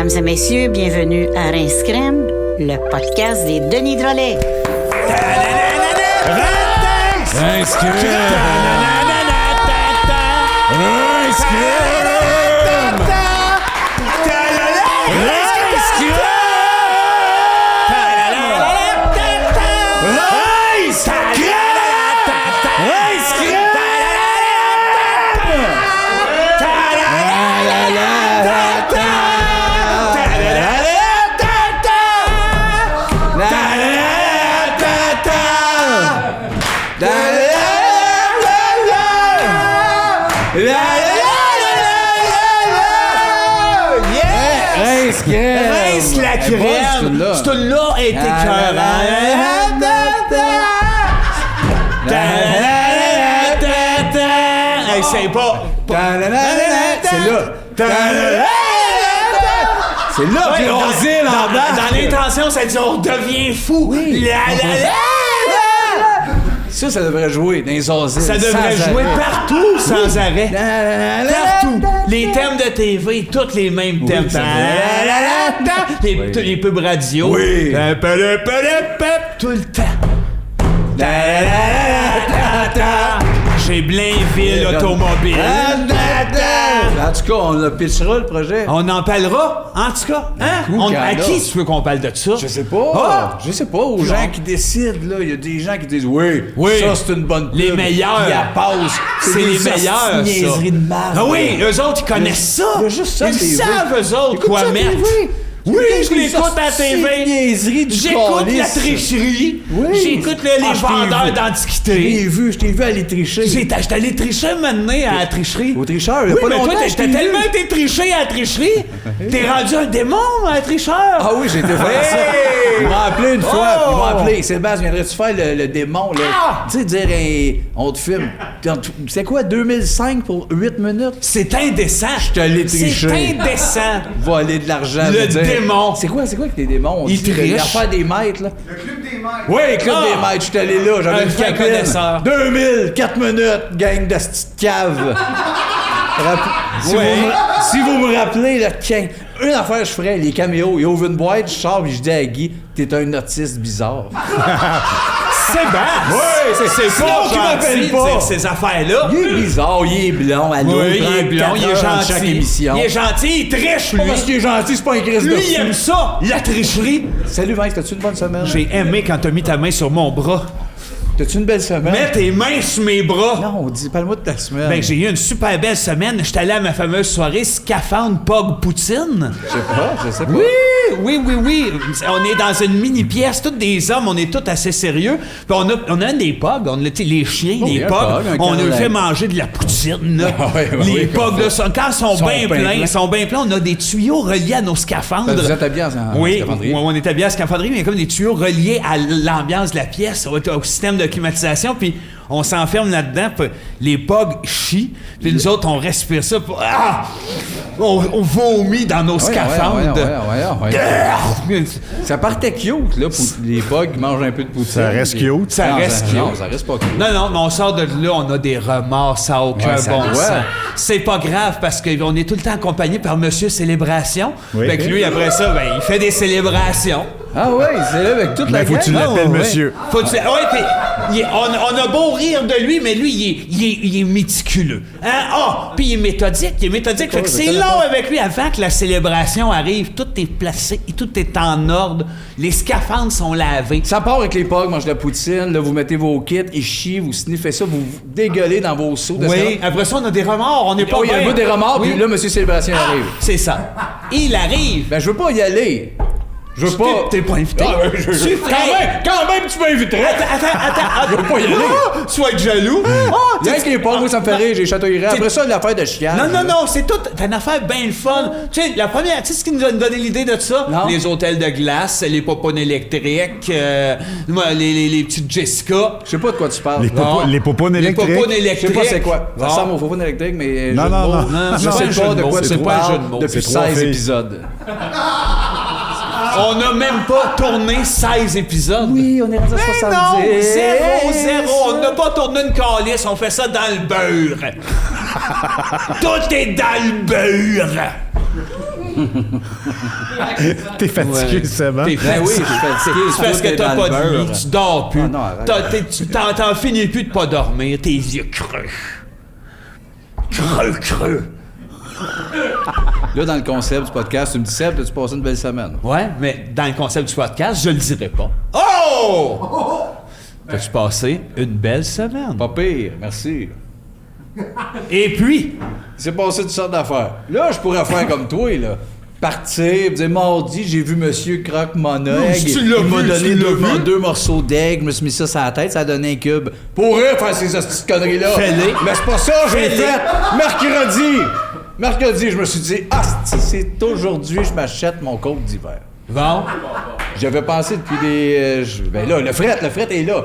Mesdames et messieurs, bienvenue à Rince Crème, le podcast des Denis Drolet. Rince Crème! Rince Crème! Rince la crème! Ce tune-là est écœurant. Hey, c'est pas... C'est là! C'est là que l'asile en bas! Dans l'intention, ça dit « On devient fou! Oui. Ça devrait jouer dans les asiles. Ça devrait jouer partout sans arrêt. Partout. Les thèmes de TV, tous les mêmes thèmes. Les pubs radio. Oui. Tout le temps. Chez Blainville Automobile. En tout cas, on le pitchera, le projet. On en parlera, en tout cas. Hein? À qui tu veux qu'on parle de ça? Je sais pas. Je sais pas. Aux gens qui décident, là. Il y a des gens qui disent oui. Ça, c'est une bonne pub. Les meilleurs. Qui la passe. C'est les meilleurs, ça. Niaiserie de marde. Ah oui, eux autres, ils connaissent ça. Il y a juste ça, ils savent, eux autres, écoute quoi ça, mettre. TV. Oui, je l'écoute à la TV. J'écoute la tricherie. Oui. J'écoute les vendeurs d'antiquités. Je t'ai vu aller tricher. J'étais allé tricher maintenant à la tricherie. Au tricheur, il y a Oui, pas mais longtemps. toi, t'as tellement été triché à la tricherie. T'es rendu un démon à la tricheur. Ah oui, j'ai été faire ça. Il m'a appelé une fois. Il m'a appelé. Sébastien, viendrais-tu faire le démon, là? Tu sais, dire, on te filme. C'est quoi, 2005 pour 8 minutes? C'est indécent. Je te l'ai triché. C'est indécent. Voler de l'argent. Le démon. C'est quoi que les démons? Ils trichent. L'affaire des maîtres, là. Le club des maîtres. Oui, le club des maîtres. Je suis allé là. J'avais une vrai connaisseur. 2000, 4 minutes, gang de petite cave. Si vous me rappelez, là, une affaire je ferais, les caméos, il ouvre une boîte, je sors et je dis à Guy, t'es un autiste bizarre. Sébastien! Oui, c'est pas qui m'appelle gentil pas. de dire ces affaires-là. Il est bizarre, il est blond, allô, Oui, il est blond, il est gentil. Chaque émission. Il est gentil, il triche, lui. Pas parce qu'il est gentil, c'est pas un crise de Lui, il fou. aime ça, la tricherie. Salut Vince, t'as-tu une bonne semaine? J'ai aimé quand t'as mis ta main sur mon bras. T'as-tu une belle semaine? Mets tes mains sur mes bras. Non, parle-moi de ta semaine. Ben, j'ai eu une super belle semaine. J'étais allé à ma fameuse soirée Scaphandre Pog Poutine. Je sais pas. Oui. On est dans une mini-pièce, tous des hommes, on est tous assez sérieux. Puis on a des pogs, on a les chiens, les pogs. On leur fait manger de la poutine. Là. Les pogs, là, quand ils sont bien pleins, on a des tuyaux reliés à nos scaphandres. Vous êtes habillés en scaphandrier? Oui, on est habillés en scaphandrier, mais il y a comme des tuyaux reliés à l'ambiance de la pièce, au système de climatisation, puis on s'enferme là-dedans, puis les pogs chient, puis nous autres, on respire ça, puis on vomit dans nos scaphandres. Ça partait cute, là, pour les pogs qui mangent un peu de poutine. Ça reste cute. Ça reste cute. Non, ça reste pas cute. Non, mais on sort de là, on a des remords, ça n'a aucun bon sens. C'est pas grave, parce qu'on est tout le temps accompagné par Monsieur Célébration. Oui. Fait que lui, après ça, ben, il fait des célébrations. Ah oui, c'est là avec toute la gang. Faut que tu l'appelles monsieur. Puis on a beau rire de lui, mais lui, il est méticuleux. Puis il est méthodique. Fait que c'est long avec lui. Avant que la célébration arrive, tout est placé, tout est en ordre. Les scaphandres sont lavés. Ça part avec les pogs, mangent de la poutine, là, vous mettez vos kits, ils chient, vous sniffez ça, vous dégueulez dans vos seaux. Oui, après ça, on a des remords. On n'est pas il y a un bout des remords, puis là, Monsieur Célébration arrive. C'est ça. Il arrive. Ben, je veux pas y aller. Je veux pas. T'es pas invité. Quand même, tu m'inviterais. Attends. Je veux pas y aller. Tu vas être jaloux. Rien qui est pas, moi, ça me fait rire, j'ai chatouillerais. Après ça, l'affaire de chienne. Non, c'est tout. T'as une affaire bien le fun. Tu sais, la première, tu sais ce qui nous a donné l'idée de ça? Non. Les hôtels de glace, les popounes électriques, les petites Jessica. Je sais pas de quoi tu parles. Les popounes électriques. Les popounes Je électriques. sais pas c'est quoi. Ça ressemble aux popounes électriques, mais. Non. Je sais pas de quoi tu parles depuis C'est trois 16 filles. épisodes. On n'a même pas tourné 16 épisodes. Oui, on est rendu à 70. Non, zéro. On n'a pas tourné une calice, on fait ça dans le beurre. Tout est dans le beurre. T'es fatigué, c'est bon? T'es Ben oui, je suis fatigué. C'est parce que t'as pas de lit, tu dors plus. Ah non, arrête. Tu t'en finis plus de pas dormir, tes yeux creux. Creux. Là, dans le concept du podcast, tu me dis, Seb, as-tu passé une belle semaine? Ouais, mais dans le concept du podcast, je le dirai pas. Oh! T'as-tu passé une belle semaine? Pas pire, merci. Et puis, Il s'est passé toutes sortes d'affaires. Là, je pourrais faire comme toi, là. Partir, dire mardi, j'ai vu monsieur croque mon œil. Tu l'as Il m'a vu, donné tu l'as vu? deux morceaux d'aigle, je me suis mis ça sur la tête, ça a donné un cube. Pourrait faire ces petites conneries-là. Fais-les. Mais c'est pas ça, j'ai Fais-les. fait mercredi, je me suis dit, c'est aujourd'hui, je m'achète mon coat d'hiver. bon, J'avais pensé depuis des. Ben là, le fret est là.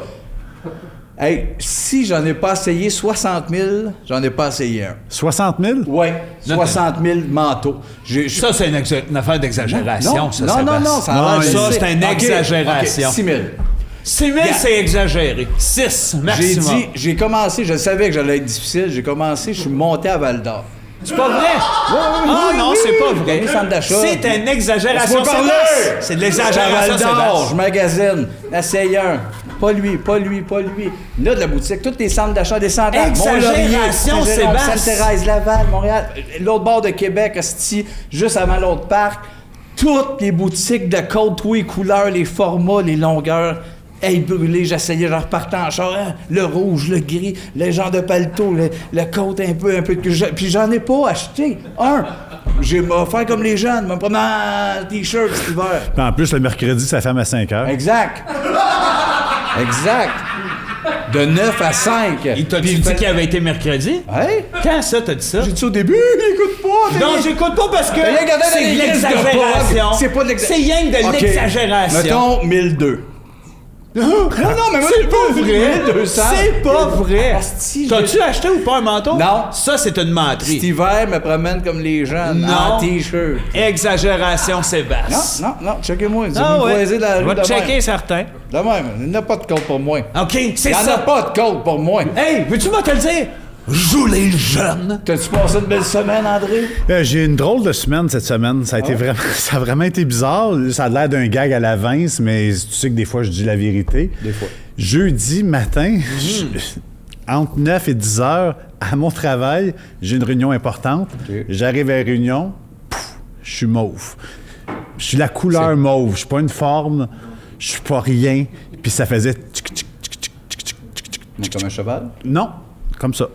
Hey, si j'en ai pas essayé 60 000, j'en ai pas essayé un. 60 000? Ouais, 60 000 manteaux. ça, c'est une affaire d'exagération, non, ça, non, Sébastien. ça a l'air ça, de- c'est une OK, exagération. OK, 6 000. 6 000, c'est exagéré. 6, maximum. J'ai commencé, je savais que j'allais être difficile, je suis monté à Val-d'Or. C'est pas vrai? oui, non, oui, c'est pas oui. vrai. Dans les centres d'achat. C'est une exagération, Laisse-moi parler! Sébastien. C'est de l'exagération, Val-d'Or, Sébastien. je magasine, essaye un. Pas lui. Là, de la boutique, tous les centres d'achat des centaines. Exagération, Sébastien. Sainte-Thérèse, Laval, Montréal, l'autre bord de Québec, esti, juste avant l'autre parc. Toutes les boutiques de côte, tous les couleurs, les formats, les longueurs. Hey, brûlé, j'essayais, je repartais en char, hein, le rouge, le gris, le genre de paletot, le côte un peu puis j'en ai pas acheté un. J'ai offert comme les jeunes, m'a pas un t-shirt cet hiver. Puis en plus, le mercredi, ça ferme à 5 heures. Exact. De 9 à 5. Il t'a dit qu'il avait été mercredi? Hey? Quand ça, t'as dit ça? J'ai dit au début, écoute pas. Non, j'écoute pas parce que T'as rien gardé dans c'est les de listes de l'exagération. Pog. C'est pas de l'exagération. C'est rien que de OK. l'exagération. Mettons 1002. Non, mais moi, C'est pas vrai. 1200. C'est pas vrai. Asti, T'as-tu acheté ou pas un manteau? Non. Ça, c'est une menterie. Cet hiver, me promène comme les jeunes, Non. en t-shirt. Exagération, Sébastien. Non, checkez-moi. Vous Ah me ouais. croisez dans la Je rue vais te de checker même. certain. De même, il n'y en a pas de code pour moi. OK, c'est Il n'y en a ça. pas de code pour moi. Hey, veux-tu moi te le dire? Joue les jeunes. T'as-tu passé une belle semaine, André? J'ai eu une drôle de semaine cette semaine. Ça a vraiment été bizarre. Ça a l'air d'un gag à la Vince, mais tu sais que des fois, je dis la vérité. Des fois. Jeudi matin, entre 9 et 10 heures, à mon travail, j'ai une réunion importante. OK. J'arrive à la réunion, je suis mauve. Je suis la couleur mauve. Je suis pas une forme, je suis pas rien. Puis ça faisait... Comme un cheval? Non, comme ça.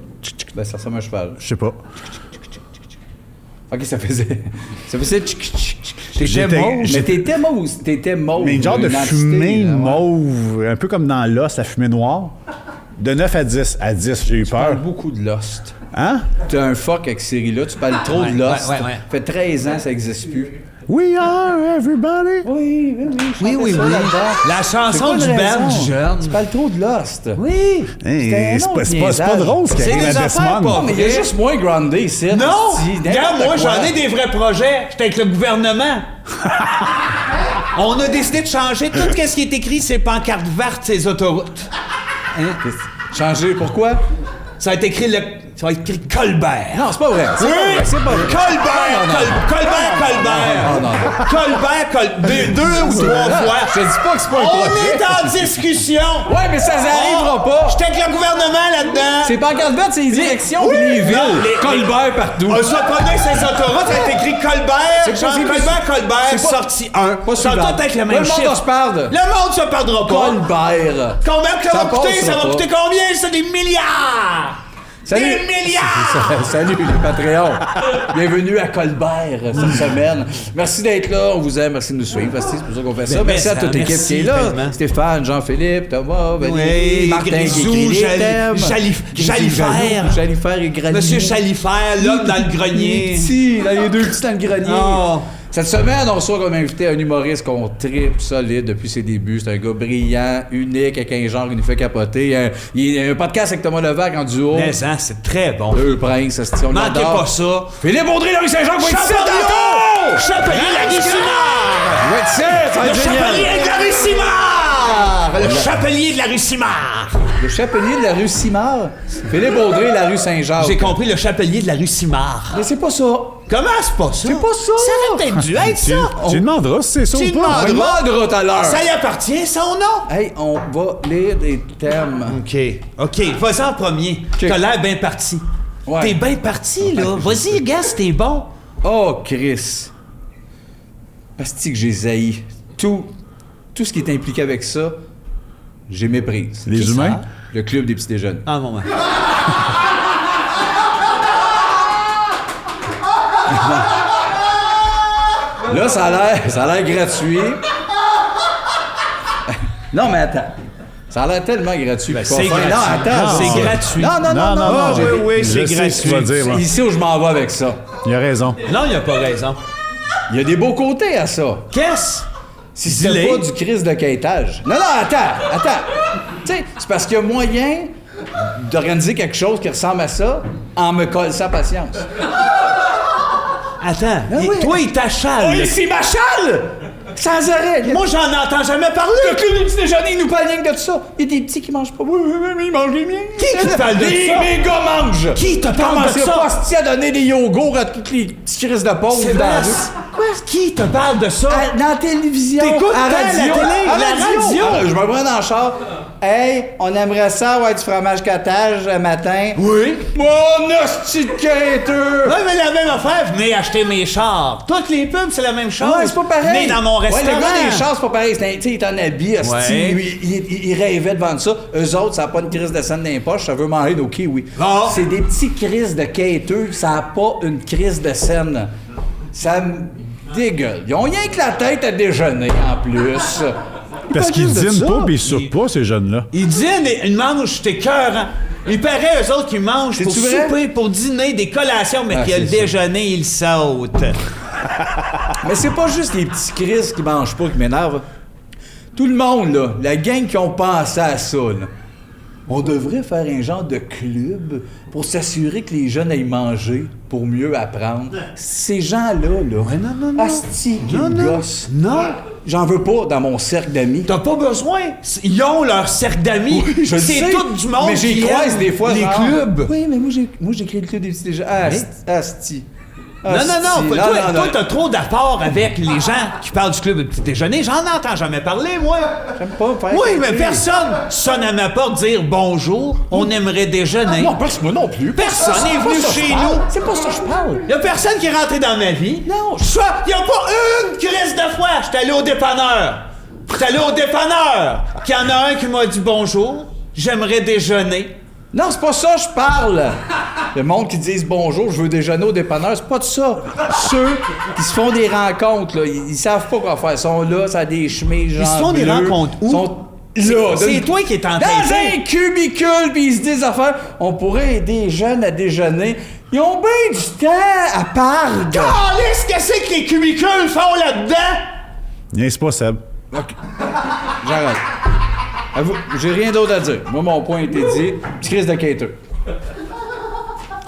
Ben, ça ressemble à un cheval. Je sais pas. OK, ça faisait... T'étais J'étais- mauve? j'étais- Mais t'étais mauve. Mais une genre de Une entité, fumée là, ouais. mauve, un peu comme dans Lost, la fumée noire. De 9 à 10. À 10, j'ai eu Tu parles peur. beaucoup de Lost. Hein? T'as un fuck avec cette série-là, tu parles trop de Lost. ouais. Ça fait 13 ans, ça n'existe plus. We are everybody. Oui. Oui. La chanson du band jeune. Tu parles trop de Lost. Oui. Hey, un c'est autre pas niaisage. drôle ce qui C'est arrive des à affaires Desmond. pas Mais il y a juste moins grandé ici. Non! esti, Regarde, n'importe moi, quoi. j'en ai des vrais projets. J'étais avec le gouvernement. On a décidé de changer tout ce qui est écrit, ces pancartes vertes, ces autoroutes. Changer, pourquoi? Ça va être écrit Colbert. Non, c'est pas vrai. C'est Oui! pas vrai. C'est pas vrai. Colbert. Deux ou trois fois. Je te dis pas que c'est pas un On projet. est en discussion. Ouais, mais ça n'arrivera pas. J'étais avec le gouvernement là-dedans. C'est pancartes vertes, c'est les directions Oui, et les villes. non, Colbert partout. On se prenait ces autoroutes, ça a été écrit Colbert. C'est pas- Colbert, c'est pas- sorti 1. Pas Ça suivant. tout avec le Le même monde chiffre. se perd. Le monde se perdra pas. Colbert. Combien que ça va coûter? passera Ça va pas. coûter combien? C'est des milliards! Salut. Des milliards! Salut les Patreons. Bienvenue à Colbert cette semaine. Merci d'être là. On vous aime. Merci de nous suivre. C'est pour ça qu'on fait ça. Ben, Merci à ça, toute l'équipe merci qui est là. tellement. Stéphane, Jean-Philippe, Thomas, Valérie, Oui, Martin Grisou, qui écrit les Jali- thèmes. Jalifère. Jalifère et Granier. Monsieur Chalifère, l'homme dans le grenier. Petit, là, les deux petits dans le grenier. Oh. Cette semaine, on reçoit comme invité un humoriste qu'on tripe solide depuis ses débuts. C'est un gars brillant, unique, avec un genre qui nous fait capoter. Il y a un podcast avec Thomas Levac en duo. Mais hein, c'est très bon. Deux princes, on Manquez l'adore. pas ça. Philippe Audrey, Laurie Saint-Jean, va être ici tantôt! Chapelier de la Simard! Va être ici, ça va Le être génial. chapelier de la rue Simard! Le chapelier de la rue Simard! Le chapelier de la rue Simard. Philippe Audrey, la rue Saint-Jacques. J'ai compris le chapelier de la rue Simard. Mais c'est pas ça. Comment c'est pas ça? C'est pas ça! Ça aurait peut-être dû être ça! Tu lui demanderas si c'est ça Tu ou pas. demanderas. On demandera tout à l'heure. Ça y appartient, son nom! Hey, on va lire des thèmes. OK. Vas-y en premier. T'as l'air bien parti. Ouais. T'es bien parti, là. Vas-y, gars, t'es bon. Oh, Chris. Asti que j'ai zaï. Tout ce qui est impliqué avec ça, j'ai méprise. Les Qui humains? ça? Le club des petits déjeuners. Un moment. Là, ça a l'air gratuit. Non, mais attends. Ça a l'air tellement gratuit. Ben, qu'on c'est fait- gratuit. Non, attends. C'est gratuit. Non. Oui, c'est Je sais ce que tu vas gratuit. dire, moi. C'est ici où je m'en vais avec ça. Il a raison. Non, il a pas raison. Il y a des beaux côtés à ça. Qu'est-ce? Si c'était Dis-les. pas du crise de quêtage. Non, attends. Tu sais, c'est parce qu'il y a moyen d'organiser quelque chose qui ressemble à ça en me collant sa patience. Attends. oui. Toi, il t'achale. Oui, c'est ma chale! Sans arrêt! Moi, j'en entends jamais parler. Le club du petit déjeuner, il nous parle rien que de ça. Il y a des petits qui mangent pas. Oui, mais ils mangent les miens. Qui te parle de ça? Les gars mangent! Qui te parle de Commencez ça? pas asti, à donner des yogourts à toutes les petits crises de pauvres dans la rue. Quoi? Qui te parle de ça? Dans la télévision, T'écoutes à la radio, télé, à la radio. Je me prends dans le char. Hey, on aimerait ça avoir du fromage cottage le matin. Oui. Mon hostie de quêteux! Ouais, mais la même affaire, venez acheter mes chars. Toutes les pubs, c'est la même chose. Ouais, c'est pas pareil. Venez dans mon restaurant. Ouais, le gars des chars, c'est pas pareil. Tu sais, il est en habit, hostie. Ouais. Lui, il rêvait de vendre ça. Eux autres, ça n'a pas une crise de scène dans les poches, ça veut manger nos kiwis. Non. C'est des petits crises de quêteux, ça n'a pas une crise de scène. Ça me dégueule. Ils ont rien que la tête à déjeuner, en plus. Parce qu'ils dînent pas pis ils soupent pas, ces jeunes-là. Ils dînent et ils mangent, t'es cœur. Il paraît, eux autres, qui mangent pour C'est-tu vrai? souper, pour dîner, des collations, mais Ah, puis le c'est ça. déjeuner, ils sautent. Mais c'est pas juste les petits crises qui mangent pas qui m'énervent. Tout le monde, là, la gang qui ont pensé à ça, là. On devrait faire un genre de club pour s'assurer que les jeunes aillent manger pour mieux apprendre. Ces gens-là, là. non. Asti, qui me gossent. Non. J'en veux pas dans mon cercle d'amis. T'as pas besoin. Ils ont leur cercle d'amis. Oui, je le c'est sais, tout du monde mais j'y qui croise aime des fois, les genre, clubs. Oui, mais moi j'ai créé le club des petits déjeuners. Asti. Non, toi, t'as trop d'apport avec les gens qui parlent du club de petit déjeuner. J'en entends jamais parler, moi. J'aime pas faire Oui, mais parler. personne sonne à ma porte dire bonjour, on aimerait déjeuner. Non, moi non plus. Personne C'est n'est pas venu ça que je chez parle. nous. C'est pas ça que je parle. Y a personne qui est rentré dans ma vie. Non. Y a pas une crise de fois. J'étais allé au dépanneur. Qu'il y en a un qui m'a dit bonjour, j'aimerais déjeuner. Non, c'est pas ça que je parle. Le monde qui disent bonjour, je veux déjeuner au dépanneur, c'est pas de ça. Ceux qui se font des rencontres, là, ils savent pas quoi faire. Ils sont là, ça a des chemises, genre Ils se font des bleues. rencontres où? Ils sont là. C'est toi qui es en Dans tête. un cubicule, puis ils se disent affaires. On pourrait aider les jeunes à déjeuner. Ils ont bien du temps à part. Calisse, qu'est-ce que les cubicules font là-dedans? Niaise pas, Seb. J'arrête. J'ai rien d'autre à dire. Moi, mon point a été dit. Petit crise de quêteux.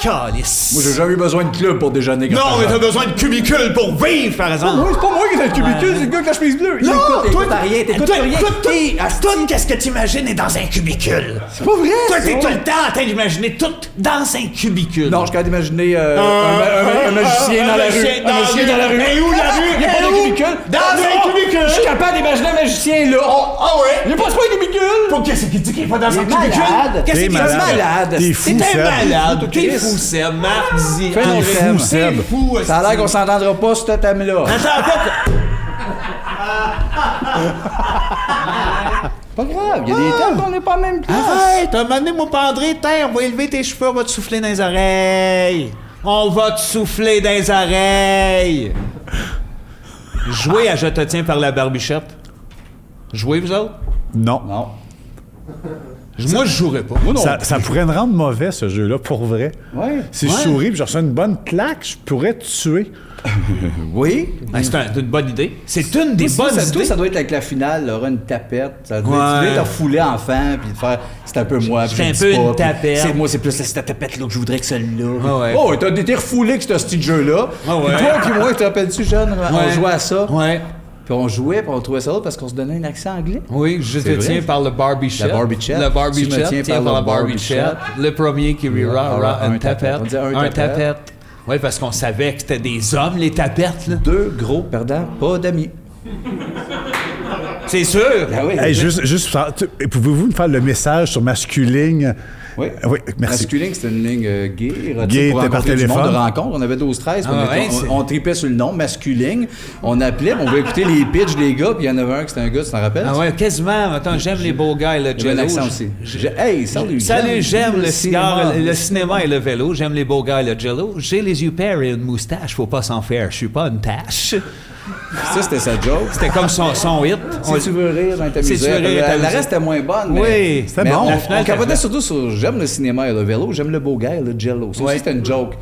Calisse. Moi, j'ai jamais eu besoin de club pour déjeuner. quand Non, j'étais mais t'as jeune. besoin de cubicules pour vivre, par exemple. Oui, c'est pas moi qui est dans le cubicule, c'est le gars avec la chemise bleue. Il écoute rien, t'écoutes rien. T'es asti. Tout qu'est-ce que t'imagines est dans un cubicule. C'est pas vrai, Toi, ça. t'es tout le temps en train d'imaginer tout dans un cubicule. Non, je suis capable d'imaginer un magicien dans la rue. Un magicien dans la rue. Mais où la rue? Il n'y a pas Mais de où? cubicule. Dans un cubicule. Je suis capable d'imaginer un magicien là. Ah ouais? Il n'y a pas un cubicule. Pour qu'est-ce qu'il dit qu'il est pas dans Il un est cubicule? malade. Qu'est-ce T'es qu'il dit? malade. T'es fou, T'es Seb. malade. T'es Chris. fou, Seb. Marc dit. Fais nos T'es thèmes. fou, Seb. T'es fou, Ça a l'air qu'on s'entendra pas sur ce thème-là. Attends, Pas grave, il y a des thèmes qu'on n'est pas en même place. arrête, un moment donné, moi, Pandré, on va élever tes cheveux, on va te souffler dans les oreilles. On va te souffler dans les oreilles. Jouez à Je te tiens par la barbichette. Jouez, vous autres? Non. Non. Moi, je jouerais pas. Moi non. Ça pourrait me rendre mauvais, ce jeu-là, pour vrai. Ouais. Si je souris et je reçois une bonne claque, je pourrais te tuer. Oui. C'est une bonne idée. C'est une des bonnes Toi, idées. ça doit être avec la finale, là, une tapette. Ça doit Ouais. tu dois te refouler enfant, puis de faire, c'est un peu moi. puis C'est je un le peu dis une pas, puis tapette. C'est moi, c'est plus cette tapette-là que je voudrais que celle-là. Ah ouais. Oh, t'as été refoulé que ce petit jeu-là. Ah ouais. Puis toi, puis moi, te rappelles-tu, jeune, on Ouais. jouait à ça. Ouais. Puis on jouait, puis on trouvait ça drôle parce qu'on se donnait un accent anglais. Oui, je te C'est tiens vrai. par le Barbie Chat. La Barbie Chat. Le Barbie Tu me Chat tiens tient par par le la Barbie Barbie Chat. Chat. Le premier qui rira, Un une tapette. tapette. On dit un Un tapette. tapette. Oui, parce qu'on savait que c'était des hommes, les tapettes, là. 2 gros perdants, pas d'amis. C'est sûr. Ah oui, Hey, juste pouvez-vous me faire le message sur masculine? Oui, merci. Masculine, c'était une ligne gay, érotique, Gay, pour t'es par rencontrer du monde téléphone. de rencontre. On avait 12-13, ouais, on tripait sur le nom, masculine. On appelait, on voulait écouter les pitchs des gars, puis il y en avait un qui était un gars, tu t'en rappelles? Ah ouais, quasiment. Attends, j'aime les beaux gars et le Il y avait jello. l'accent aussi. Hey, salut, J'aime le cigare, cinéma. le cinéma et le vélo. J'aime les beaux gars et le jello. J'ai les yeux pairs et une moustache, faut pas s'en faire. Je suis pas une tache. Ça, c'était sa joke. C'était comme son hit. Si tu veux rire, dans ta Si misère. tu veux rire, La reste était moins bonne. Oui, mais, c'était mais bon. On, La finale, on capotait c'était- surtout sur j'aime le cinéma et le vélo, j'aime le beau gars et le jello. Ça aussi, c'était une joke.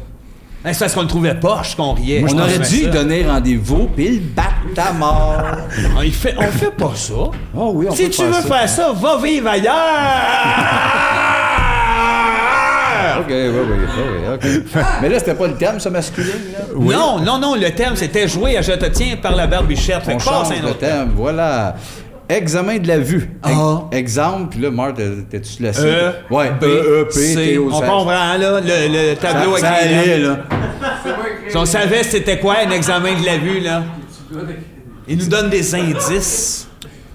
C'est parce qu'on le trouvait poche qu'on riait. On aurait dû ça. donner rendez-vous, puis il bat à mort. On fait pas ça. Oh oui, on Si peut tu veux ça. faire ça, va vivre ailleurs! OK, OK. Mais là, c'était pas le thème, ça, masculin, là? Oui. Non, le thème, c'était jouer à Je te tiens par la barbichette. Fait On que passe change un le autre thème, voilà. Examen de la vue. Ah. Exemple, puis là, Marc, t'es-tu lassé? Ouais, B, P, C. T, O, On comprend, là, le tableau ça avec les allait, lettres. là. Si on savait c'était quoi un examen de la vue, là. Il nous donne des indices.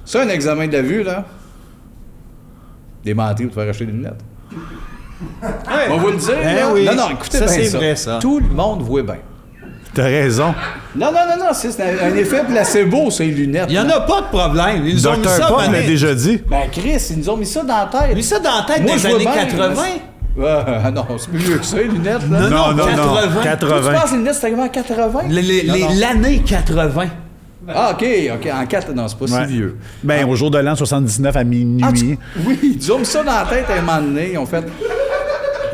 Ça, un examen de la vue, là. Des menteries pour te faire acheter des lunettes. On va vous le dire, Ben là. oui. Non, écoutez Ça, bien c'est ça. vrai, ça. Tout le monde voit bien. T'as raison. Non, c'est un effet placebo, ces lunettes. Il n'y en là. a pas de problème. Ils nous ont mis Dr. ça, Pop l'a mané. déjà dit. Ben, Chris, ils nous ont mis ça dans la tête. Mis ça dans la tête Moi, des je vois années bien, 80. Ah non, c'est mieux que ça, les lunettes, là. Non, 80. 80. Tu penses que les lunettes, c'était vraiment 80? Non. L'année 80. Ah, OK, en 4... Non, c'est pas Ouais. si vieux. Ben, au jour de l'an 79 à minuit. Oui, ils ont mis ça dans la tête à un moment donné. Ils ont fait...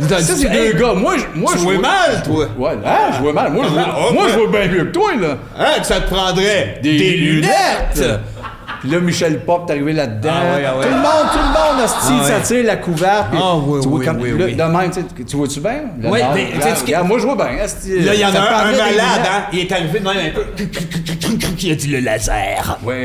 Ça, c'est Hey, deux gars. Moi, tu je vois mal, toi. Ouais, hein, je vois mal. Moi, je vois bien mieux que toi, là. Hein, que ça te prendrait Des lunettes! Puis là, Michel Pop est arrivé là-dedans. Ah ouais, ah ouais. Tout le monde, hostie, Ah ouais. ça tire la couverte. puis Ah oui, tu vois oui, comme, oui, là, oui. de même, tu vois-tu bien? Là, Oui, non, mais, regarde, tu sais, regarde, moi, je vois bien. hostie. Là, il y en Ça a un prendrait des malade, lunettes. hein? Il est arrivé de même un peu. Il a dit le laser. Oui,